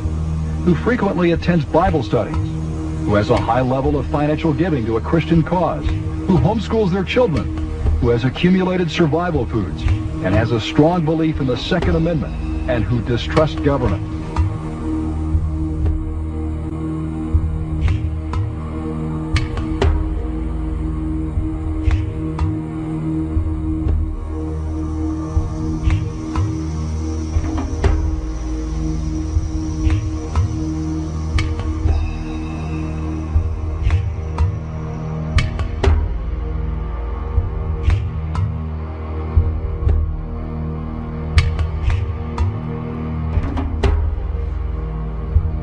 Speaker 16: who frequently attends Bible studies, who has a high level of financial giving to a Christian cause, who homeschools their children, who has accumulated survival foods, and has a strong belief in the Second Amendment, and who distrusts government.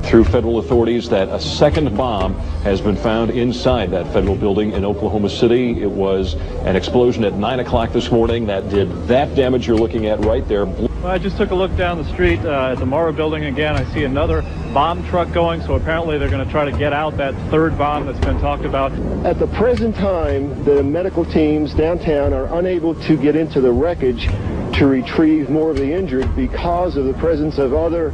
Speaker 19: Through federal authorities that a second bomb has been found inside that federal building in Oklahoma City. It was an explosion at 9 o'clock this morning that did that damage you're looking at right there.
Speaker 21: I just took a look down the street at the Morrow building again. I see another bomb truck going, so apparently they're going to try to get out that third bomb that's been talked about.
Speaker 22: At the present time, the medical teams downtown are unable to get into the wreckage to retrieve more of the injured because of the presence of other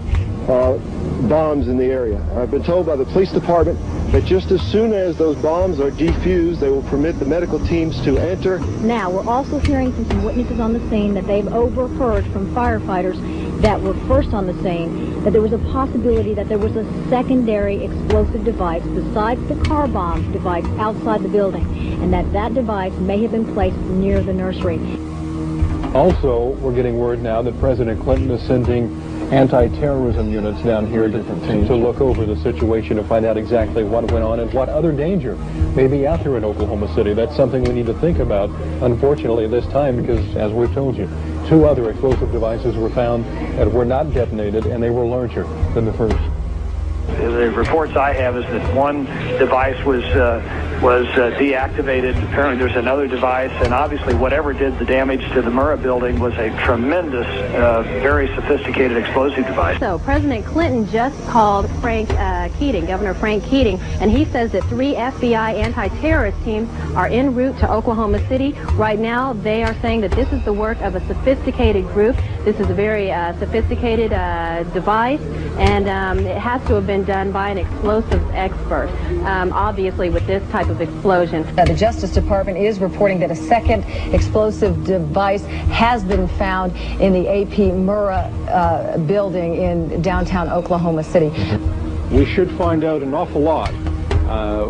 Speaker 22: bombs in the area. I've been told by the police department that just as soon as those bombs are defused, they will permit the medical teams to enter.
Speaker 25: Now, we're also hearing from some witnesses on the scene that they've overheard from firefighters that were first on the scene that there was a possibility that there was a secondary explosive device besides the car bomb device outside the building, and that device may have been placed near the nursery.
Speaker 26: Also, we're getting word now that President Clinton is sending anti-terrorism units down here to look over the situation to find out exactly what went on and what other danger may be out there in Oklahoma City. That's something we need to think about, unfortunately, this time, because, as we've told you, 2 other explosive devices were found that were not detonated, and they were larger than the first.
Speaker 27: The reports I have is that one device was deactivated. Apparently there's another device, and obviously whatever did the damage to the Murrah building was a tremendous, very sophisticated explosive device.
Speaker 25: So President Clinton just called Frank Keating, Governor Frank Keating, and he says that 3 FBI anti-terrorist teams are en route to Oklahoma City. Right now they are saying that this is the work of a sophisticated group. This is a very sophisticated device, and it has to have been done by an explosives expert, obviously with this type of explosion.
Speaker 28: The Justice Department is reporting that a second explosive device has been found in the AP Murrah building in downtown Oklahoma City.
Speaker 26: We should find out an awful lot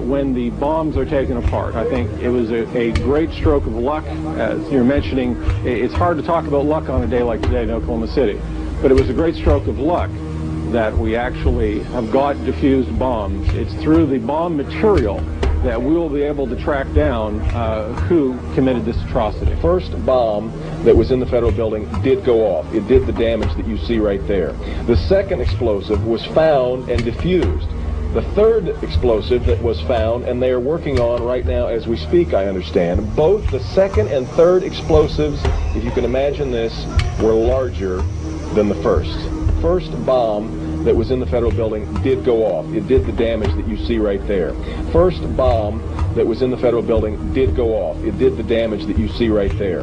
Speaker 26: when the bombs are taken apart. I think it was a great stroke of luck. As you're mentioning, it's hard to talk about luck on a day like today in Oklahoma City, but it was a great stroke of luck that we actually have got diffused bombs. It's through the bomb material that we will be able to track down who committed this atrocity.
Speaker 19: First bomb that was in the federal building did go off. It did the damage that you see right there. The second explosive was found and diffused. The third explosive that was found, and they are working on right now as we speak, I understand, both the second and third explosives, if you can imagine this, were larger than the first. First bomb that was in the federal building did go off. It did the damage that you see right there. First bomb that was in the federal building did go off. It did the damage that you see right there.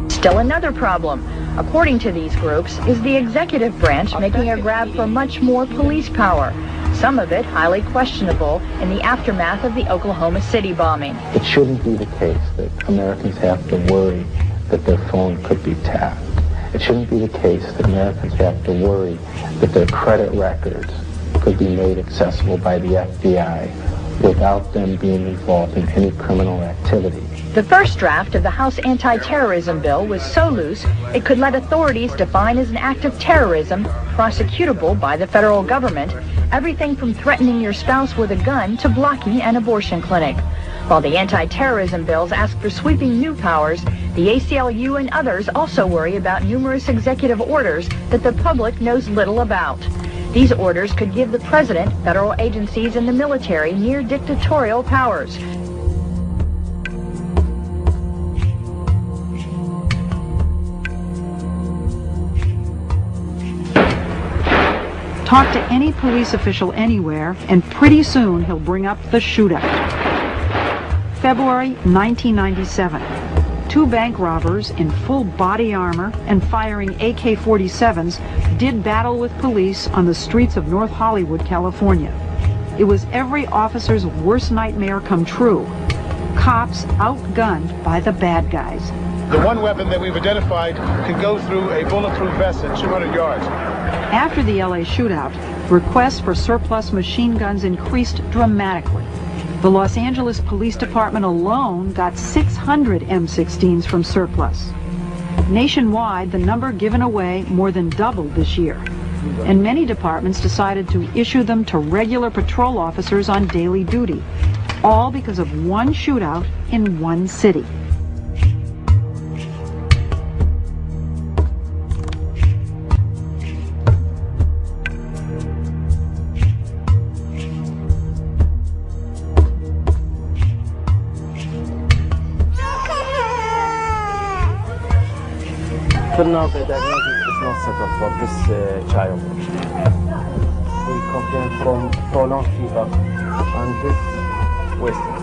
Speaker 29: Still another problem, according to these groups, is the executive branch making a grab for much more police power, some of it highly questionable in the aftermath of the Oklahoma City bombing.
Speaker 30: It shouldn't be the case that Americans have to worry that their phone could be tapped. It shouldn't be the case that Americans have to worry that their credit records could be made accessible by the FBI without them being involved in any criminal activity.
Speaker 29: The first draft of the House anti-terrorism bill was so loose it could let authorities define as an act of terrorism, prosecutable by the federal government, everything from threatening your spouse with a gun to blocking an abortion clinic. While the anti-terrorism bills ask for sweeping new powers, the ACLU and others also worry about numerous executive orders that the public knows little about. These orders could give the president, federal agencies, and the military near dictatorial powers.
Speaker 2: Talk to any police official anywhere, and pretty soon he'll bring up the shootout. February 1997. 2 bank robbers in full body armor and firing AK-47s did battle with police on the streets of North Hollywood, California. It was every officer's worst nightmare come true. Cops outgunned by the bad guys.
Speaker 3: The one weapon that we've identified can go through a bulletproof vest at 200 yards.
Speaker 2: After the LA shootout, requests for surplus machine guns increased dramatically. The Los Angeles Police Department alone got 600 M16s from surplus. Nationwide, the number given away more than doubled this year, and many departments decided to issue them to regular patrol officers on daily duty, all because of one shootout in one city.
Speaker 4: Till now, the diagnosis is not settled for this child. We complain from prolonged fever and this wasting.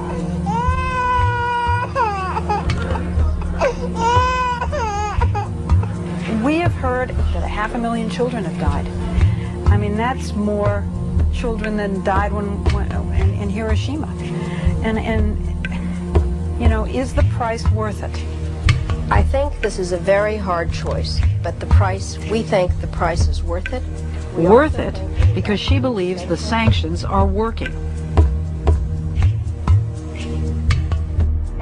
Speaker 2: We have heard that 500,000 children have died. I mean, that's more children than died in Hiroshima. And you know, is the price worth it?
Speaker 7: I think this is a very hard choice, but the price, we think the price is worth it.
Speaker 2: Worth it because she believes the sanctions are working.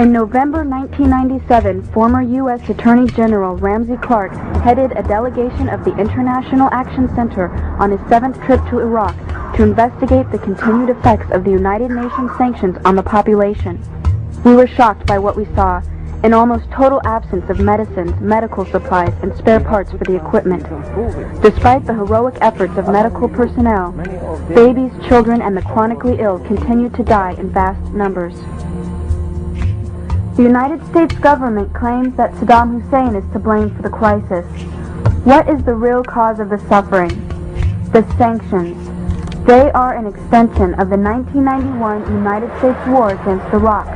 Speaker 8: In November 1997, former U.S. Attorney General Ramsey Clark headed a delegation of the International Action Center on his 7th trip to Iraq to investigate the continued effects of the United Nations sanctions on the population. We were shocked by what we saw, an almost total absence of medicines, medical supplies, and spare parts for the equipment. Despite the heroic efforts of medical personnel, babies, children, and the chronically ill continued to die in vast numbers. The United States government claims that Saddam Hussein is to blame for the crisis. What is the real cause of the suffering? The sanctions. They are an extension of the 1991 United States war against Iraq.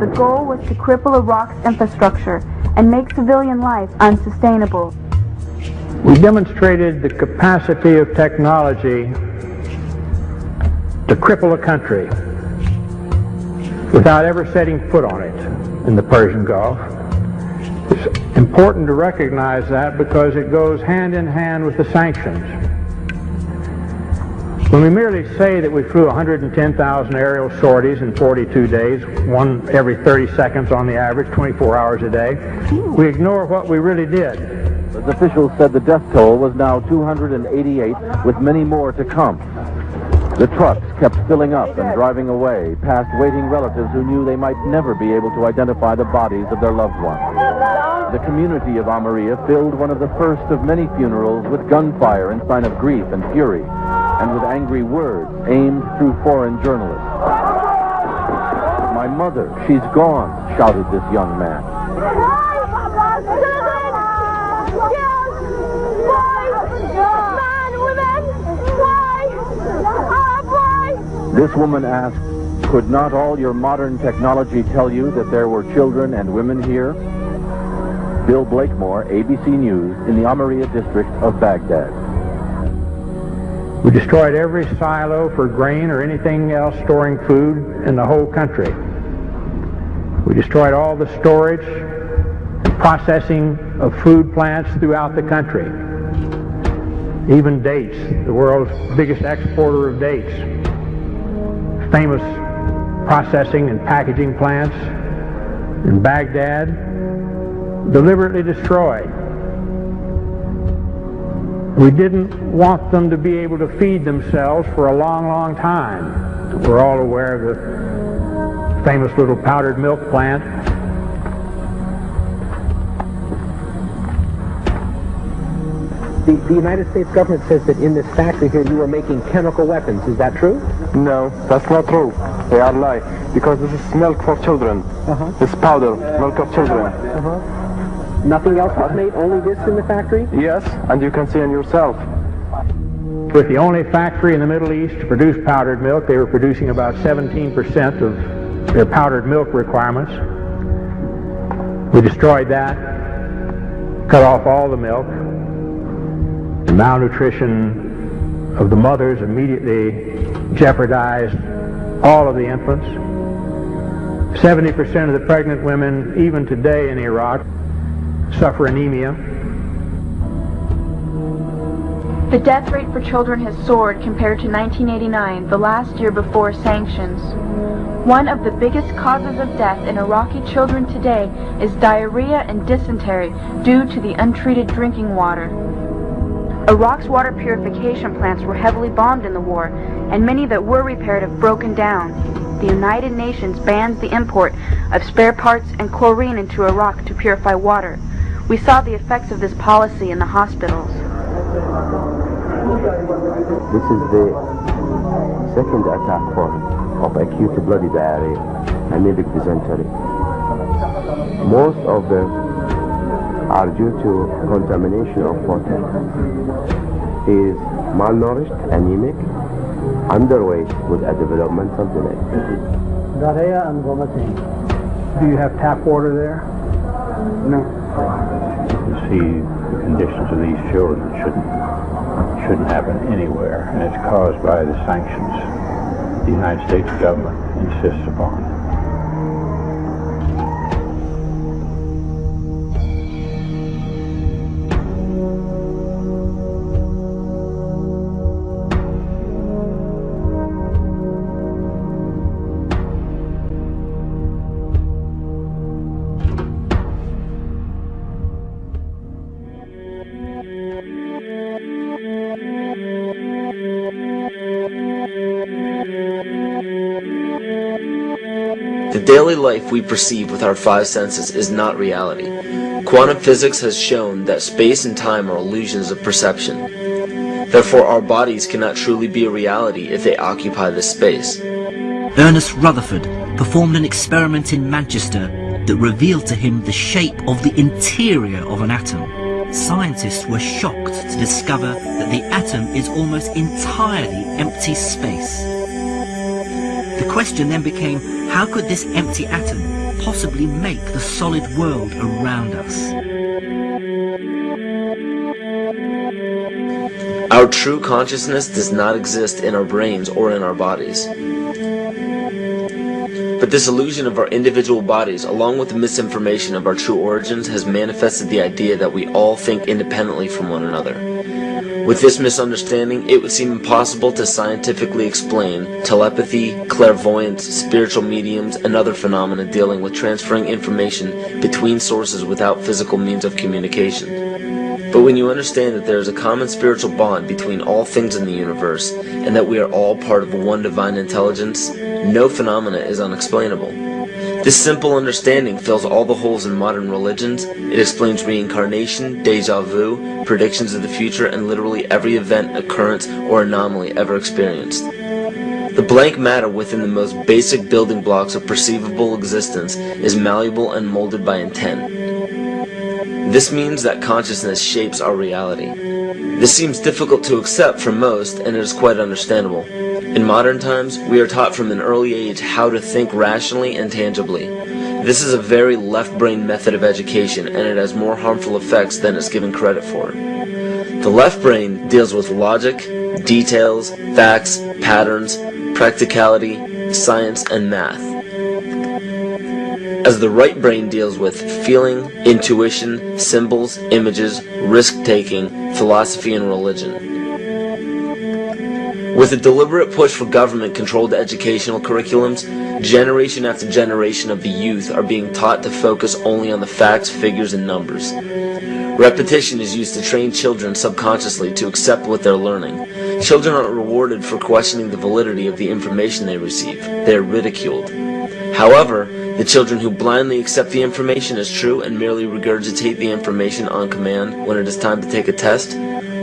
Speaker 8: The goal was to cripple Iraq's infrastructure and make civilian life unsustainable.
Speaker 5: We demonstrated the capacity of technology to cripple a country without ever setting foot on it in the Persian Gulf. It's important to recognize that because it goes hand in hand with the sanctions. When we merely say that we flew 110,000 aerial sorties in 42 days, one every 30 seconds on the average, 24 hours a day, we ignore what we really did.
Speaker 17: As officials said, the death toll was now 288, with many more to come. The trucks kept filling up and driving away, past waiting relatives who knew they might never be able to identify the bodies of their loved ones. The community of Almeria filled one of the first of many funerals with gunfire in sign of grief and fury, and with angry words aimed through foreign journalists. "My mother, she's gone," shouted this young man. This woman asked, "Could not all your modern technology tell you that there were children and women here?" Bill Blakemore, ABC News, in the Almeria district of Baghdad.
Speaker 5: We destroyed every silo for grain or anything else storing food in the whole country. We destroyed all the storage and processing of food plants throughout the country. Even dates, the world's biggest exporter of dates. Famous processing and packaging plants in Baghdad, deliberately destroyed. We didn't want them to be able to feed themselves for a long, long time. We're all aware of the famous little powdered milk plant.
Speaker 6: The United States government says that in this factory here you are making chemical weapons. Is that true?
Speaker 4: No, that's not true. They are lie. Because this is milk for children. This powder, milk of children.
Speaker 6: Nothing else was made? Only this in the factory?
Speaker 4: Yes, and you can see it yourself.
Speaker 5: With the only factory in the Middle East to produce powdered milk, they were producing about 17% of their powdered milk requirements. We destroyed that, cut off all the milk. The malnutrition of the mothers immediately jeopardized all of the infants. 70% of the pregnant women, even today in Iraq, suffer anemia.
Speaker 8: The death rate for children has soared compared to 1989, the last year before sanctions. One of the biggest causes of death in Iraqi children today is diarrhea and dysentery due to the untreated drinking water. Iraq's water purification plants were heavily bombed in the war, and many that were repaired have broken down. The United Nations bans the import of spare parts and chlorine into Iraq to purify water. We saw the effects of this policy in the hospitals.
Speaker 30: This is the second attack form of acute bloody diarrhea, anemic dysentery. Most of them are due to contamination of water. He is malnourished, anemic, underweight with a developmental delay.
Speaker 5: Diarrhea and vomiting. Do you have tap water there? No.
Speaker 9: You see the conditions of these children shouldn't happen anywhere, and it's caused by the sanctions the United States government insists upon.
Speaker 1: The daily life we perceive with our five senses is not reality. Quantum physics has shown that space and time are illusions of perception. Therefore, our bodies cannot truly be a reality if they occupy this space.
Speaker 10: Ernest Rutherford performed an experiment in Manchester that revealed to him the shape of the interior of an atom. Scientists were shocked to discover that the atom is almost entirely empty space. The question then became, how could this empty atom possibly make the solid world around us?
Speaker 1: Our true consciousness does not exist in our brains or in our bodies. But this illusion of our individual bodies, along with the misinformation of our true origins, has manifested the idea that we all think independently from one another. With this misunderstanding, it would seem impossible to scientifically explain telepathy, clairvoyance, spiritual mediums, and other phenomena dealing with transferring information between sources without physical means of communication. But when you understand that there is a common spiritual bond between all things in the universe, and that we are all part of one divine intelligence, no phenomena is unexplainable. This simple understanding fills all the holes in modern religions. It explains reincarnation, déjà vu, predictions of the future, and literally every event, occurrence, or anomaly ever experienced. The blank matter within the most basic building blocks of perceivable existence is malleable and molded by intent. This means that consciousness shapes our reality. This seems difficult to accept for most, and it is quite understandable. In modern times, we are taught from an early age how to think rationally and tangibly. This is a very left-brain method of education, and it has more harmful effects than it's given credit for. The left brain deals with logic, details, facts, patterns, practicality, science, and math, as the right brain deals with feeling, intuition, symbols, images, risk-taking, philosophy, and religion. With a deliberate push for government-controlled educational curriculums, generation after generation of the youth are being taught to focus only on the facts, figures, and numbers. Repetition is used to train children subconsciously to accept what they're learning. Children aren't rewarded for questioning the validity of the information they receive. They are ridiculed. However, the children who blindly accept the information as true and merely regurgitate the information on command when it is time to take a test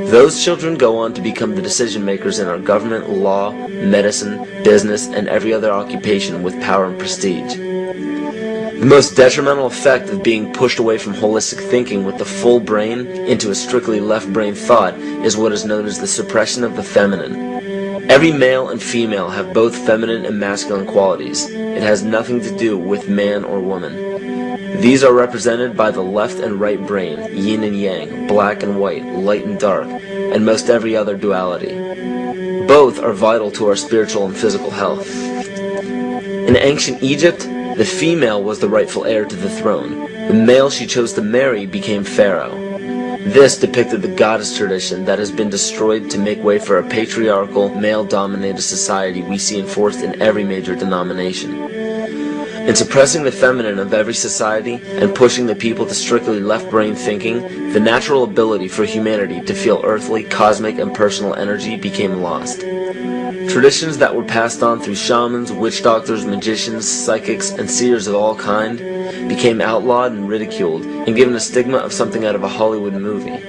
Speaker 1: Those children go on to become the decision makers in our government, law, medicine, business, and every other occupation with power and prestige. The most detrimental effect of being pushed away from holistic thinking with the full brain into a strictly left brain thought is what is known as the suppression of the feminine. Every male and female have both feminine and masculine qualities. It has nothing to do with man or woman. These are represented by the left and right brain, yin and yang, black and white, light and dark, and most every other duality. Both are vital to our spiritual and physical health. In ancient Egypt, the female was the rightful heir to the throne. The male she chose to marry became pharaoh. This depicted the goddess tradition that has been destroyed to make way for a patriarchal, male-dominated society we see enforced in every major denomination. In suppressing the feminine of every society and pushing the people to strictly left-brain thinking, the natural ability for humanity to feel earthly, cosmic, and personal energy became lost. Traditions that were passed on through shamans, witch doctors, magicians, psychics, and seers of all kind became outlawed and ridiculed and given a stigma of something out of a Hollywood movie.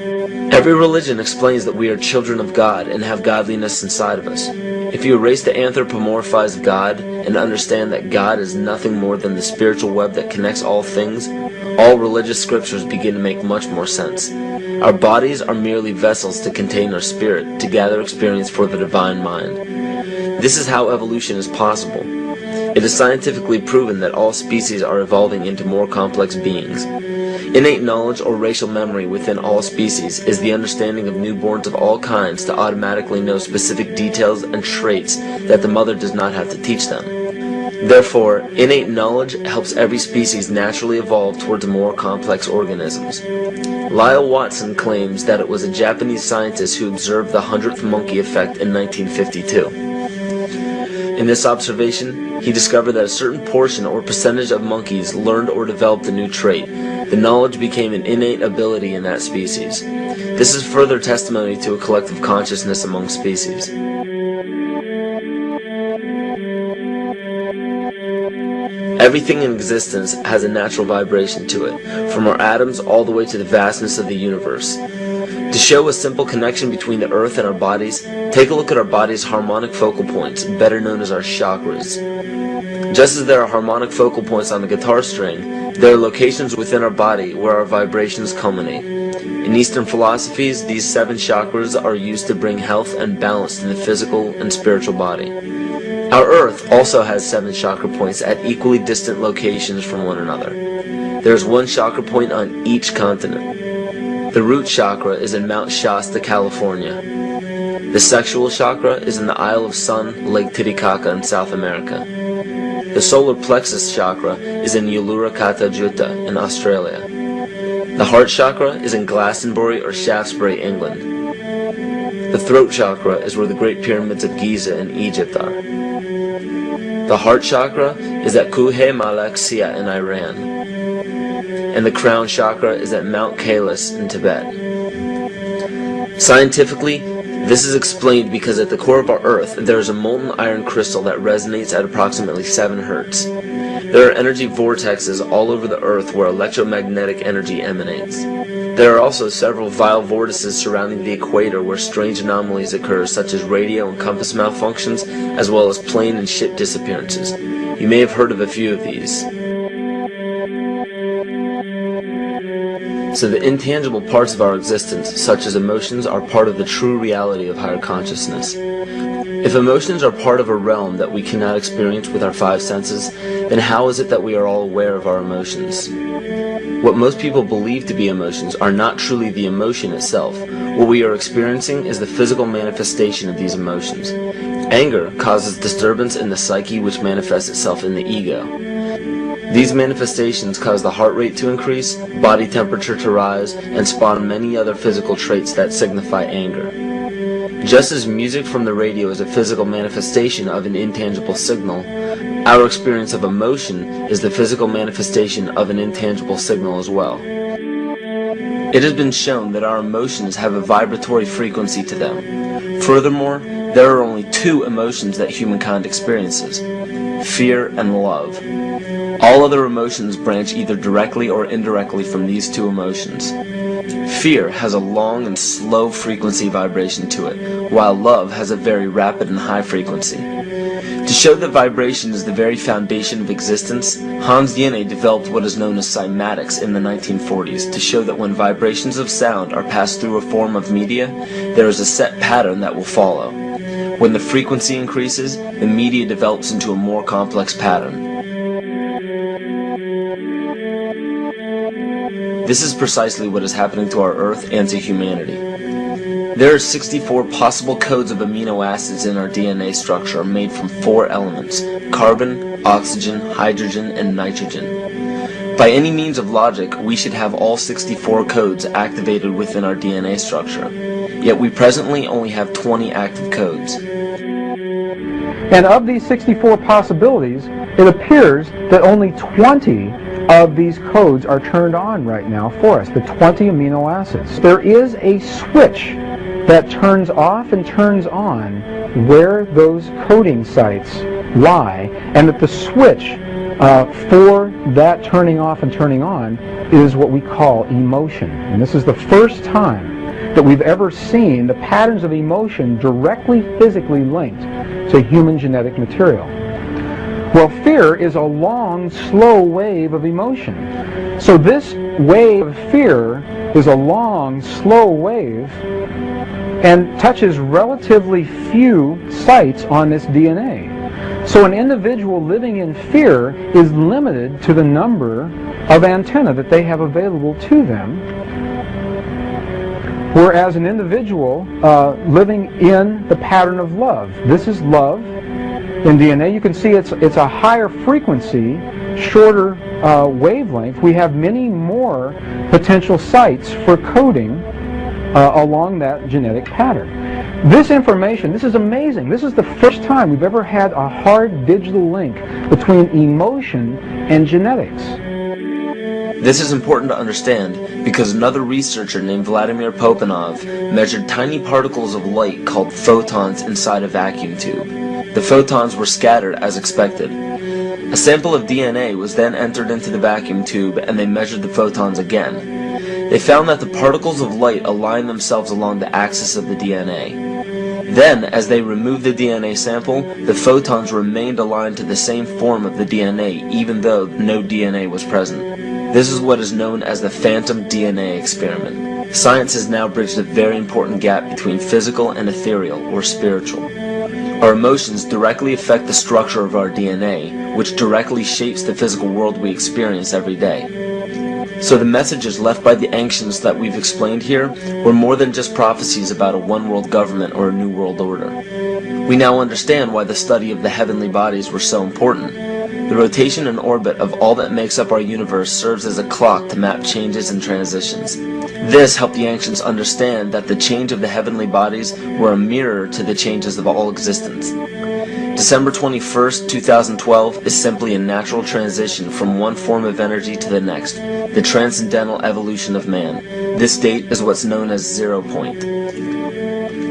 Speaker 1: Every religion explains that we are children of God and have godliness inside of us. If you erase the anthropomorphized God and understand that God is nothing more than the spiritual web that connects all things, all religious scriptures begin to make much more sense. Our bodies are merely vessels to contain our spirit, to gather experience for the divine mind. This is how evolution is possible. It is scientifically proven that all species are evolving into more complex beings. Innate knowledge or racial memory within all species is the understanding of newborns of all kinds to automatically know specific details and traits that the mother does not have to teach them. Therefore, innate knowledge helps every species naturally evolve towards more complex organisms. Lyle Watson claims that it was a Japanese scientist who observed the 100th monkey effect in 1952. In this observation, he discovered that a certain portion or percentage of monkeys learned or developed a new trait. The knowledge became an innate ability in that species. This is further testimony to a collective consciousness among species. Everything in existence has a natural vibration to it, from our atoms all the way to the vastness of the universe. To show a simple connection between the earth and our bodies, take a look at our body's harmonic focal points, better known as our chakras. Just as there are harmonic focal points on the guitar string, there are locations within our body where our vibrations culminate. In Eastern philosophies, these 7 chakras are used to bring health and balance to the physical and spiritual body. Our Earth also has 7 chakra points at equally distant locations from one another. There is 1 chakra point on each continent. The root chakra is in Mount Shasta, California. The sexual chakra is in the Isle of Sun, Lake Titicaca in South America. The solar plexus chakra is in Uluru Kata Juta in Australia. The heart chakra is in Glastonbury or Shaftesbury, England. The throat chakra is where the Great Pyramids of Giza in Egypt are. The heart chakra is at Kuhe Malak Sia in Iran. And the crown chakra is at Mount Kailas in Tibet. Scientifically, this is explained because at the core of our Earth, there is a molten iron crystal that resonates at approximately 7 Hertz. There are energy vortexes all over the Earth where electromagnetic energy emanates. There are also several vile vortices surrounding the equator where strange anomalies occur, such as radio and compass malfunctions, as well as plane and ship disappearances. You may have heard of a few of these. So the intangible parts of our existence, such as emotions, are part of the true reality of higher consciousness. If emotions are part of a realm that we cannot experience with our 5 senses, then how is it that we are all aware of our emotions? What most people believe to be emotions are not truly the emotion itself. What we are experiencing is the physical manifestation of these emotions. Anger causes disturbance in the psyche, which manifests itself in the ego. These manifestations cause the heart rate to increase, body temperature to rise, and spawn many other physical traits that signify anger. Just as music from the radio is a physical manifestation of an intangible signal, our experience of emotion is the physical manifestation of an intangible signal as well. It has been shown that our emotions have a vibratory frequency to them. Furthermore, there are only 2 emotions that humankind experiences: fear and love. All other emotions branch either directly or indirectly from these 2 emotions. Fear has a long and slow frequency vibration to it, while love has a very rapid and high frequency. To show that vibration is the very foundation of existence, Hans Jenne developed what is known as cymatics in the 1940s to show that when vibrations of sound are passed through a form of media, there is a set pattern that will follow. When the frequency increases, the media develops into a more complex pattern. This is precisely what is happening to our Earth and to humanity. There are 64 possible codes of amino acids in our DNA structure made from 4 elements: carbon, oxygen, hydrogen, and nitrogen. By any means of logic, we should have all 64 codes activated within our DNA structure. Yet we presently only have 20 active codes.
Speaker 11: And of these 64 possibilities, it appears that only 20 of these codes are turned on right now for us, the 20 amino acids. There is a switch that turns off and turns on where those coding sites lie, and that the switch for that turning off and turning on is what we call emotion. And this is the first time that we've ever seen the patterns of emotion directly physically linked to human genetic material. Well, fear is a long, slow wave of emotion. So this wave of fear is a long, slow wave and touches relatively few sites on this DNA. So an individual living in fear is limited to the number of antennae that they have available to them, whereas an individual living in the pattern of love, this is love in DNA, you can see it's a higher frequency, shorter wavelength. We have many more potential sites for coding along that genetic pattern. This information, this is amazing. This is the first time we've ever had a hard digital link between emotion and genetics.
Speaker 1: This is important to understand because another researcher named Vladimir Popanov measured tiny particles of light called photons inside a vacuum tube. The photons were scattered as expected. A sample of DNA was then entered into the vacuum tube and they measured the photons again. They found that the particles of light aligned themselves along the axis of the DNA. Then, as they removed the DNA sample, the photons remained aligned to the same form of the DNA even though no DNA was present. This is what is known as the phantom DNA experiment. Science has now bridged a very important gap between physical and ethereal, or spiritual. Our emotions directly affect the structure of our DNA, which directly shapes the physical world we experience every day. So the messages left by the ancients that we've explained here were more than just prophecies about a one-world government or a new world order. We now understand why the study of the heavenly bodies were so important. The rotation and orbit of all that makes up our universe serves as a clock to map changes and transitions. This helped the ancients understand that the change of the heavenly bodies were a mirror to the changes of all existence. December 21st, 2012 is simply a natural transition from one form of energy to the next, the transcendental evolution of man. This date is what's known as 0 point.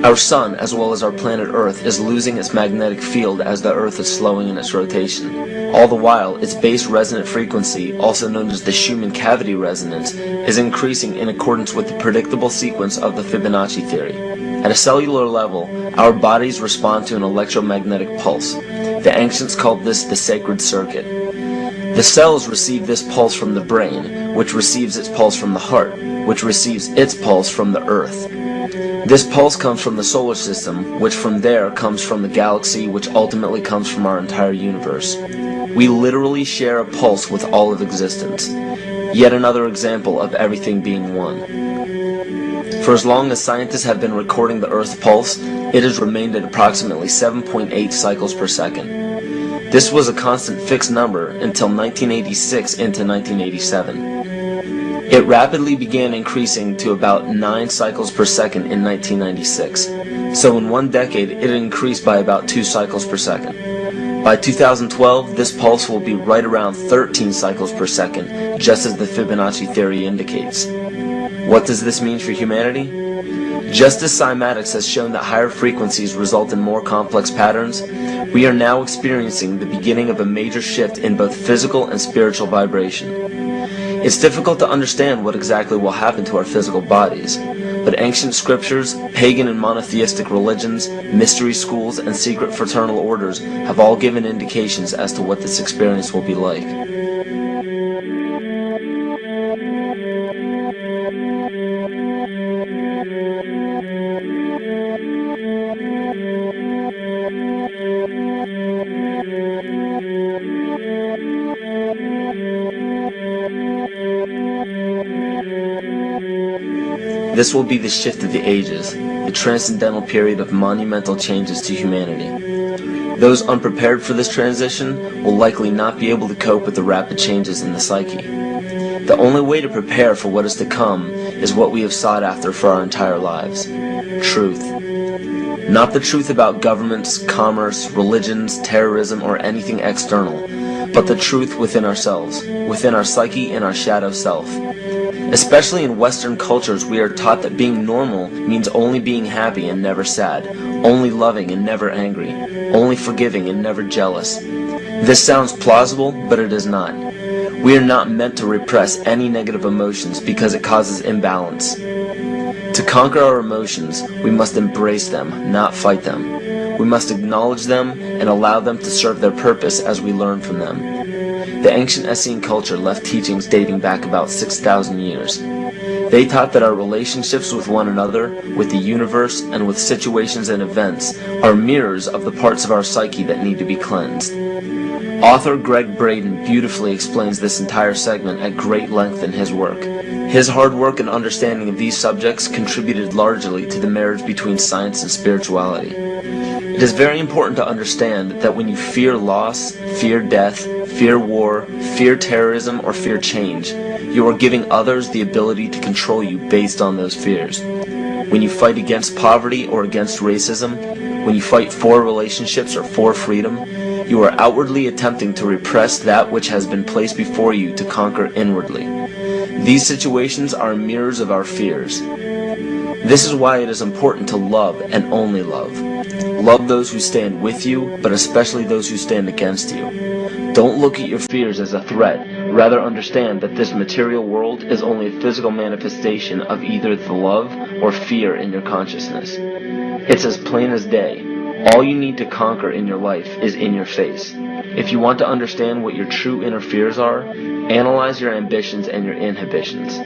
Speaker 1: Our sun, as well as our planet Earth, is losing its magnetic field as the Earth is slowing in its rotation. All the while, its base resonant frequency, also known as the Schumann cavity resonance, is increasing in accordance with the predictable sequence of the Fibonacci theory. At a cellular level, our bodies respond to an electromagnetic pulse. The ancients called this the sacred circuit. The cells receive this pulse from the brain, which receives its pulse from the heart, which receives its pulse from the earth. This pulse comes from the solar system, which from there comes from the galaxy, which ultimately comes from our entire universe. We literally share a pulse with all of existence. Yet another example of everything being one. For as long as scientists have been recording the Earth's pulse, it has remained at approximately 7.8 cycles per second. This was a constant fixed number until 1986 into 1987. It rapidly began increasing to about 9 cycles per second in 1996. So in one decade, it increased by about 2 cycles per second. By 2012, this pulse will be right around 13 cycles per second, just as the Fibonacci theory indicates. What does this mean for humanity? Just as cymatics has shown that higher frequencies result in more complex patterns, we are now experiencing the beginning of a major shift in both physical and spiritual vibration. It's difficult to understand what exactly will happen to our physical bodies, but ancient scriptures, pagan and monotheistic religions, mystery schools, and secret fraternal orders have all given indications as to what this experience will be like. This will be the shift of the ages, the transcendental period of monumental changes to humanity. Those unprepared for this transition will likely not be able to cope with the rapid changes in the psyche. The only way to prepare for what is to come is what we have sought after for our entire lives: truth. Not the truth about governments, commerce, religions, terrorism, or anything external, but the truth within ourselves, within our psyche and our shadow self. Especially in Western cultures, we are taught that being normal means only being happy and never sad, only loving and never angry, only forgiving and never jealous. This sounds plausible, but it is not. We are not meant to repress any negative emotions because it causes imbalance. To conquer our emotions, we must embrace them, not fight them. We must acknowledge them and allow them to serve their purpose as we learn from them. The ancient Essene culture left teachings dating back about 6,000 years. They taught that our relationships with one another, with the universe, and with situations and events are mirrors of the parts of our psyche that need to be cleansed. Author Greg Braden beautifully explains this entire segment at great length in his work. His hard work and understanding of these subjects contributed largely to the marriage between science and spirituality. It is very important to understand that when you fear loss, fear death, fear war, fear terrorism, or fear change, you are giving others the ability to control you based on those fears. When you fight against poverty or against racism, when you fight for relationships or for freedom, you are outwardly attempting to repress that which has been placed before you to conquer inwardly. These situations are mirrors of our fears. This is why it is important to love and only love. Love those who stand with you, but especially those who stand against you. Don't look at your fears as a threat. Rather understand that this material world is only a physical manifestation of either the love or fear in your consciousness. It's as plain as day. All you need to conquer in your life is in your face. If you want to understand what your true inner fears are, analyze your ambitions and your inhibitions.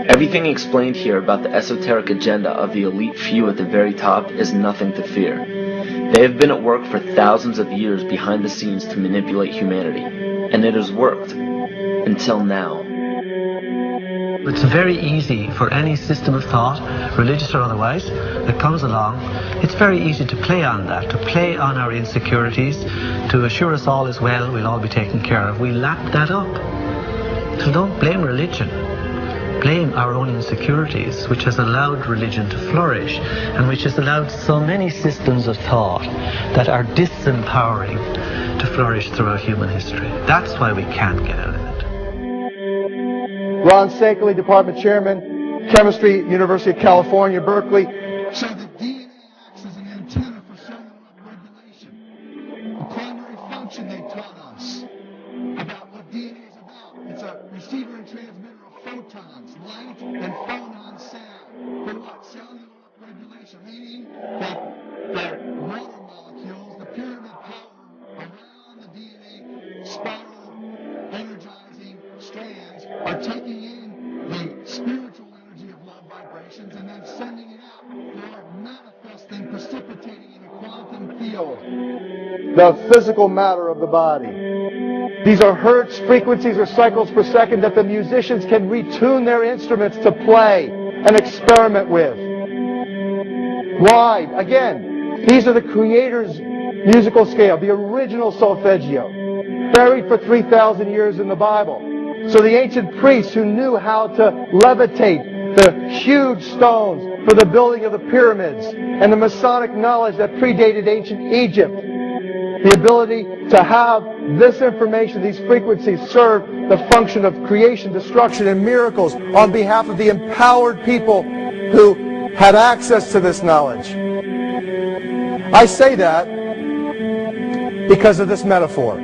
Speaker 1: Everything explained here about the esoteric agenda of the elite few at the very top is nothing to fear. They have been at work for thousands of years behind the scenes to manipulate humanity, and it has worked. Until now.
Speaker 12: It's very easy for any system of thought, religious or otherwise, that comes along. It's very easy to play on that, to play on our insecurities, to assure us all is well, we'll all be taken care of. We lap that up. So don't blame religion. Blame our own insecurities, which has allowed religion to flourish, and which has allowed so many systems of thought that are disempowering to flourish throughout human history. That's why we can't get out of it.
Speaker 22: Ron Sankley, Department Chairman, Chemistry, University of California, Berkeley.
Speaker 13: So the DNA acts as an antenna for cellular upregulation. The primary function they taught us about what DNA is about. It's a receiver and transmitter of photons, light and phonon sound. For what? Cellular upregulation, meaning that the water molecules, the pyramid power around the DNA spiral energizing strands are taking in the spiritual energy of love vibrations and then sending it out for manifesting, precipitating in a quantum field.
Speaker 22: The physical matter of the body. These are hertz, frequencies, or cycles per second that the musicians can retune their instruments to play and experiment with. Why? Again, these are the Creator's musical scale, the original solfeggio, buried for 3,000 years in the Bible. So the ancient priests who knew how to levitate the huge stones for the building of the pyramids and the Masonic knowledge that predated ancient Egypt, the ability to have this information, these frequencies, serve the function of creation, destruction, and miracles on behalf of the empowered people who had access to this knowledge. I say that because of this metaphor.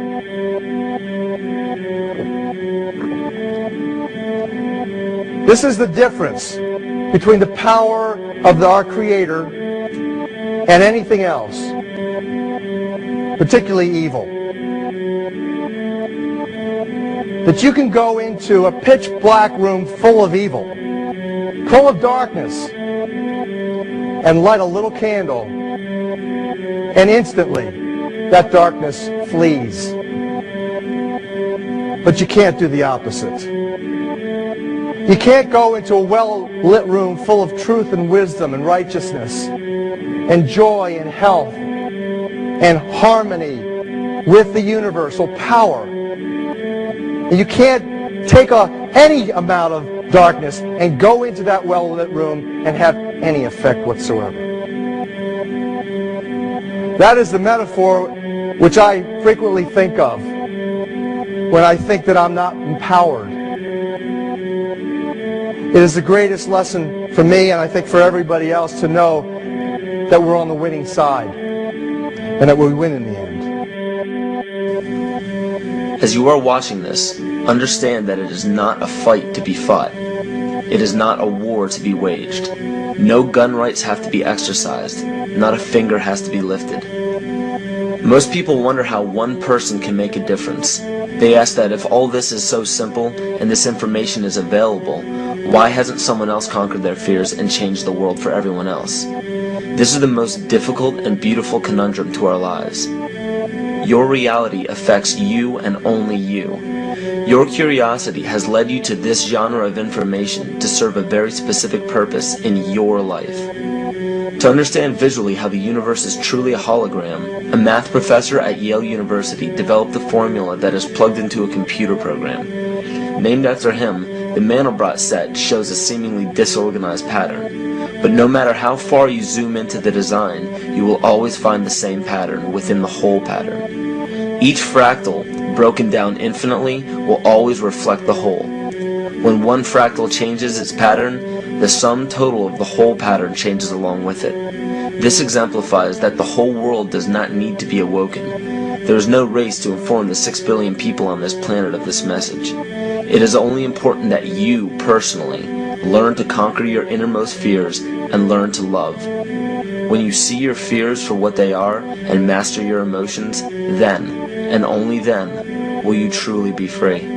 Speaker 14: This is the difference between the power of our Creator and anything else, particularly evil. That you can go into a pitch black room full of evil, full of darkness, and light a little candle, and instantly that darkness flees. But you can't do the opposite. You can't go into a well-lit room full of truth and wisdom and righteousness and joy and health and harmony with the universal power. And you can't take any amount of darkness and go into that well-lit room and have any effect whatsoever. That is the metaphor which I frequently think of when I think that I'm not empowered. It is the greatest lesson for me, and I think for everybody else, to know that we're on the winning side and that we win in the end.
Speaker 1: As you are watching this, understand that it is not a fight to be fought. It is not a war to be waged. No gun rights have to be exercised. Not a finger has to be lifted. Most people wonder how one person can make a difference. They ask that if all this is so simple and this information is available, why hasn't someone else conquered their fears and changed the world for everyone else? This is the most difficult and beautiful conundrum to our lives. Your reality affects you and only you. Your curiosity has led you to this genre of information to serve a very specific purpose in your life. To understand visually how the universe is truly a hologram, a math professor at Yale University developed a formula that is plugged into a computer program. Named after him, the Mandelbrot set shows a seemingly disorganized pattern. But no matter how far you zoom into the design, you will always find the same pattern within the whole pattern. Each fractal, broken down infinitely, will always reflect the whole. When one fractal changes its pattern, the sum total of the whole pattern changes along with it. This exemplifies that the whole world does not need to be awoken. There is no race to inform the 6 billion people on this planet of this message. It is only important that you, personally, learn to conquer your innermost fears and learn to love. When you see your fears for what they are and master your emotions, then, and only then, will you truly be free.